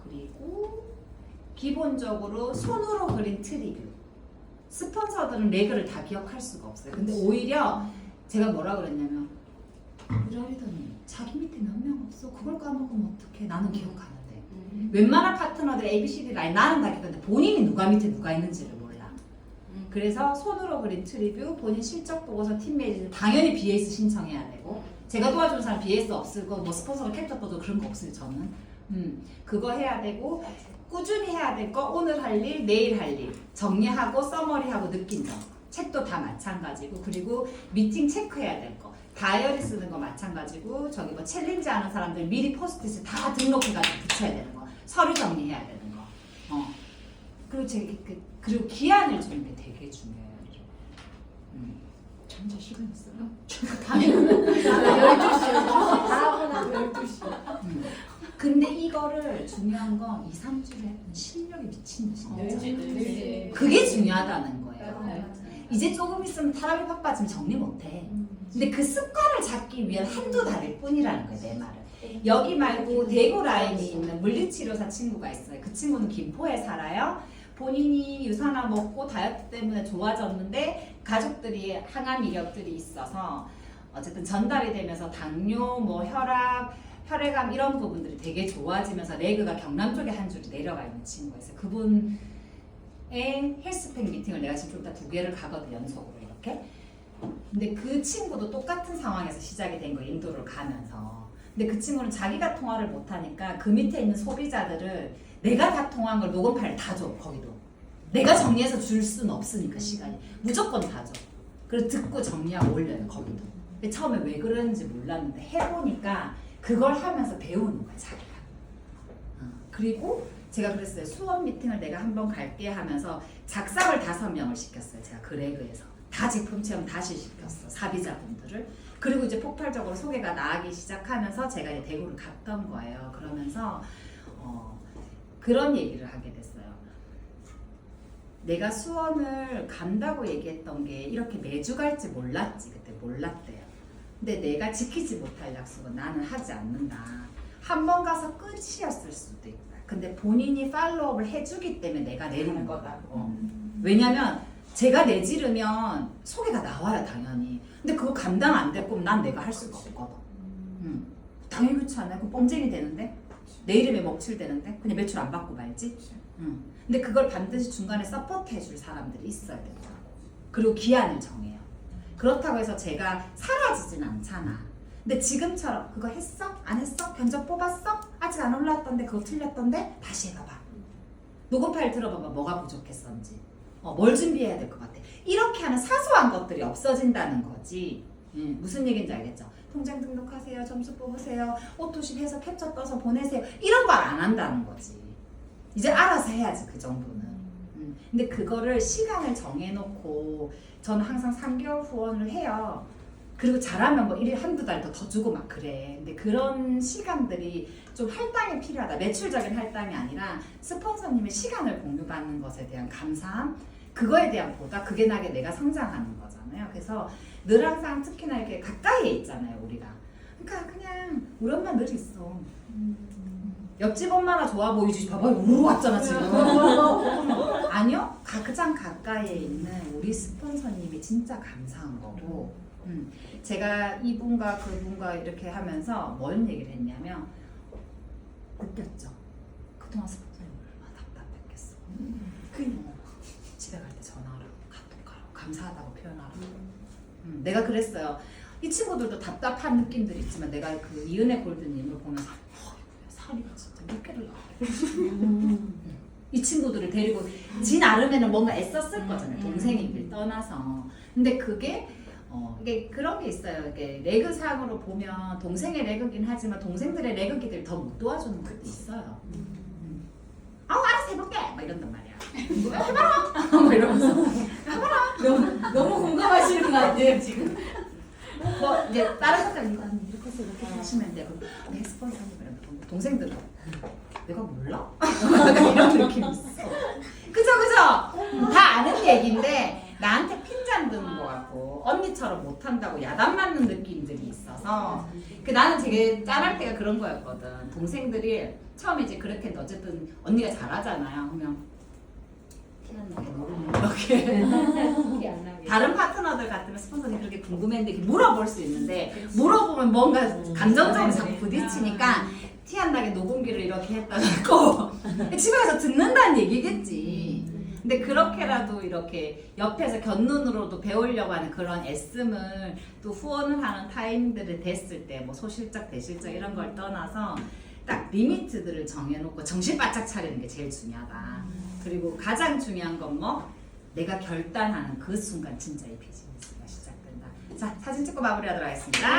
그리고 기본적으로 손으로 그린 트리뷰. 스폰서들은 레그를 다 기억할 수가 없어요. 근데 오히려 제가 뭐라 그랬냐면 유라리더니 자기 밑에 몇 명 없어. 그걸 까먹으면 어떡해. 나는 기억하는데. 웬만한 파트너들 ABCD 라인 나는 다 기억하는데 본인이 누가 밑에 누가 있는지를 몰라. 그래서 손으로 그린 트리뷰, 본인 실적 보고서 팀 매니저 당연히 BS 신청해야 되고 제가 도와주는 사람 BS 없을 거 뭐 스폰서가 캐릭터 떠도 그런 거 없어요 저는. 그거 해야 되고 꾸준히 해야 될 거 오늘 할 일, 내일 할 일 정리하고 서머리하고 느낀 점 책도 다 마찬가지고 그리고 미팅 체크해야 될 거 다이어리 쓰는 거 마찬가지고 저기 뭐 챌린지 하는 사람들 미리 포스트잇을 다 등록해가지고 붙여야 되는 거 서류 정리해야 되는 거 그리고 기한을 주는 게 되게 중요해요. 잠자 시간 있어요? 12시. 근데 이거를 중요한 건 2, 3주에 했던 실력이 미친 듯이 네. 그게 중요하다는 거예요. 이제 조금 있으면 사람이 바빠지면 정리 못해. 근데 그 습관을 잡기 위한 한두 달일 뿐이라는 거예요, 내 말은. 여기 말고 대구 라인에 있는 물리치료사 친구가 있어요. 그 친구는 김포에 살아요. 본인이 유산화 먹고 다이어트 때문에 좋아졌는데 가족들이 항암 이력들이 있어서 어쨌든 전달이 되면서 당뇨, 뭐 혈압, 혈액암 이런 부분들이 되게 좋아지면서 레그가 경남 쪽에 한 줄이 내려가 있는 친구가 있어요. 그분의 헬스팩 미팅을 내가 지금 좀 이따 2개를 가거든 연속으로 이렇게. 근데 그 친구도 똑같은 상황에서 시작이 된 거예요. 인도를 가면서. 근데 그 친구는 자기가 통화를 못하니까 그 밑에 있는 소비자들을 내가 다 통화한 걸 녹음 파일 다 줘. 거기도. 내가 정리해서 줄 수는 없으니까 시간이. 무조건 다 줘. 그래서 듣고 정리하고 올려요. 거기도. 근데 처음에 왜 그러는지 몰랐는데 해보니까 그걸 하면서 배우는 거야. 자기가. 그리고 제가 그랬어요. 수업 미팅을 내가 한번 갈게 하면서 작성을 5명을 시켰어요. 제가 그레그에서. 다 제품 체험 다시 시켰어. 사비자분들을. 그리고 이제 폭발적으로 소개가 나가기 시작하면서 제가 이제 대구를 갔던 거예요. 그러면서 그런 얘기를 하게 됐어요. 내가 수원을 간다고 얘기했던 게 이렇게 매주 갈지 몰랐지. 그때 몰랐대요. 근데 내가 지키지 못할 약속은 나는 하지 않는다. 한 번 가서 끝이었을 수도 있다. 근데 본인이 팔로우업을 해주기 때문에 내가 내리는 거다고. 왜냐면 제가 내지르면 소개가 나와요, 당연히. 근데 그거 감당 안 될 거면 난 내가 할 수가 없거든. 당연히 그렇지 않아요? 그 뻥쟁이 되는데? 내 이름에 먹칠되는데? 그냥 매출 안 받고 말지? 근데 그걸 반드시 중간에 서포트 해줄 사람들이 있어야 된다고. 그리고 기한을 정해요. 그렇다고 해서 제가 사라지진 않잖아. 근데 지금처럼 그거 했어? 안 했어? 견적 뽑았어? 아직 안 올라왔던데 그거 틀렸던데? 다시 해봐봐. 녹음 파일 들어봐봐. 뭐가 부족했었는지. 뭘 준비해야 될 것 같아. 이렇게 하는 사소한 것들이 없어진다는 거지. 무슨 얘기인지 알겠죠? 통장 등록하세요. 점수 뽑으세요. 오토십 해서 캡처 떠서 보내세요. 이런 걸 안 한다는 거지. 이제 알아서 해야지 그 정도는. 근데 그거를 시간을 정해놓고 저는 항상 3개월 후원을 해요. 그리고 잘하면 뭐 1일 한두 달 더 주고 막 그래. 근데 그런 시간들이 좀 할당이 필요하다. 매출적인 할당이 아니라 스폰서님의 시간을 공유받는 것에 대한 감사함, 그거에 대한 보다 그게 나게 내가 성장하는 거잖아요. 그래서 늘 항상 특히나 이렇게 가까이에 있잖아요, 우리가. 그러니까 그냥 우리 엄마 늘 있어. 옆집 엄마가 좋아 보이지. 봐봐, 우르 왔잖아 지금. 아니요, 가장 가까이에 있는 우리 스폰서님이 진짜 감사한 거고. 제가 이분과 그분과 이렇게 하면서 뭔 얘기를 했냐면 느꼈죠. 그동안 스폰서님 얼마나 답답했겠어. 집에 갈 때 전화하라고, 카톡하라고, 감사하다고 표현하라고. 내가 그랬어요. 이 친구들도 답답한 느낌들이 있지만 내가 그 이은혜 골드님을 보면서 살이가 진짜 몇 개를 나와. 이 친구들을 데리고 지 나름에는 뭔가 애썼을 거잖아요. 동생이길 떠나서. 근데 그게 이게 그런 게 있어요. 이게 레그상으로 보면 동생의 레그긴 하지만 동생들의 레그기들 더 못 도와주는 것도 있어요. 알아서 해볼게! 막 이런단 말이야. 해봐라! 뭐 이러면서. 해봐라! 너무 공감하시는 거 같아요 지금. 뭐 이제 다른 사람이 이렇게 해서 이렇게 하시면 돼. 그럼 내 스폰서님 이러면 동생들은 내가 몰라? 이런 느낌이 있어. 그죠? 다 아는 얘기인데 나한테 핀잔 드는 거 같고 언니처럼 못한다고 야단 맞는 느낌들이 있어서 나는 되게 짠할 때가 그런 거였거든. 동생들이 처음에 이제 그렇게 했는데 어쨌든 언니가 잘하잖아요. 그러면 티 안 나게 너무 이렇게 다른 파트너들 같으면 스폰서님 그렇게 궁금했는데 이렇게 물어볼 수 있는데 물어보면 뭔가 감정적으로 자꾸 부딪히니까 티 안 나게 녹음기를 이렇게 했다가 집에 가서 듣는다는 얘기겠지. 근데 그렇게라도 이렇게 옆에서 곁눈으로도 배우려고 하는 그런 애씀을 또 후원을 하는 타임들이 됐을 때 뭐 소실적 대실적 이런 걸 떠나서 딱 리미트들을 정해놓고 정신 바짝 차리는 게 제일 중요하다. 그리고 가장 중요한 건 뭐 내가 결단하는 그 순간 진짜 이 비즈니스가 시작된다. 자, 사진 찍고 마무리하도록 하겠습니다.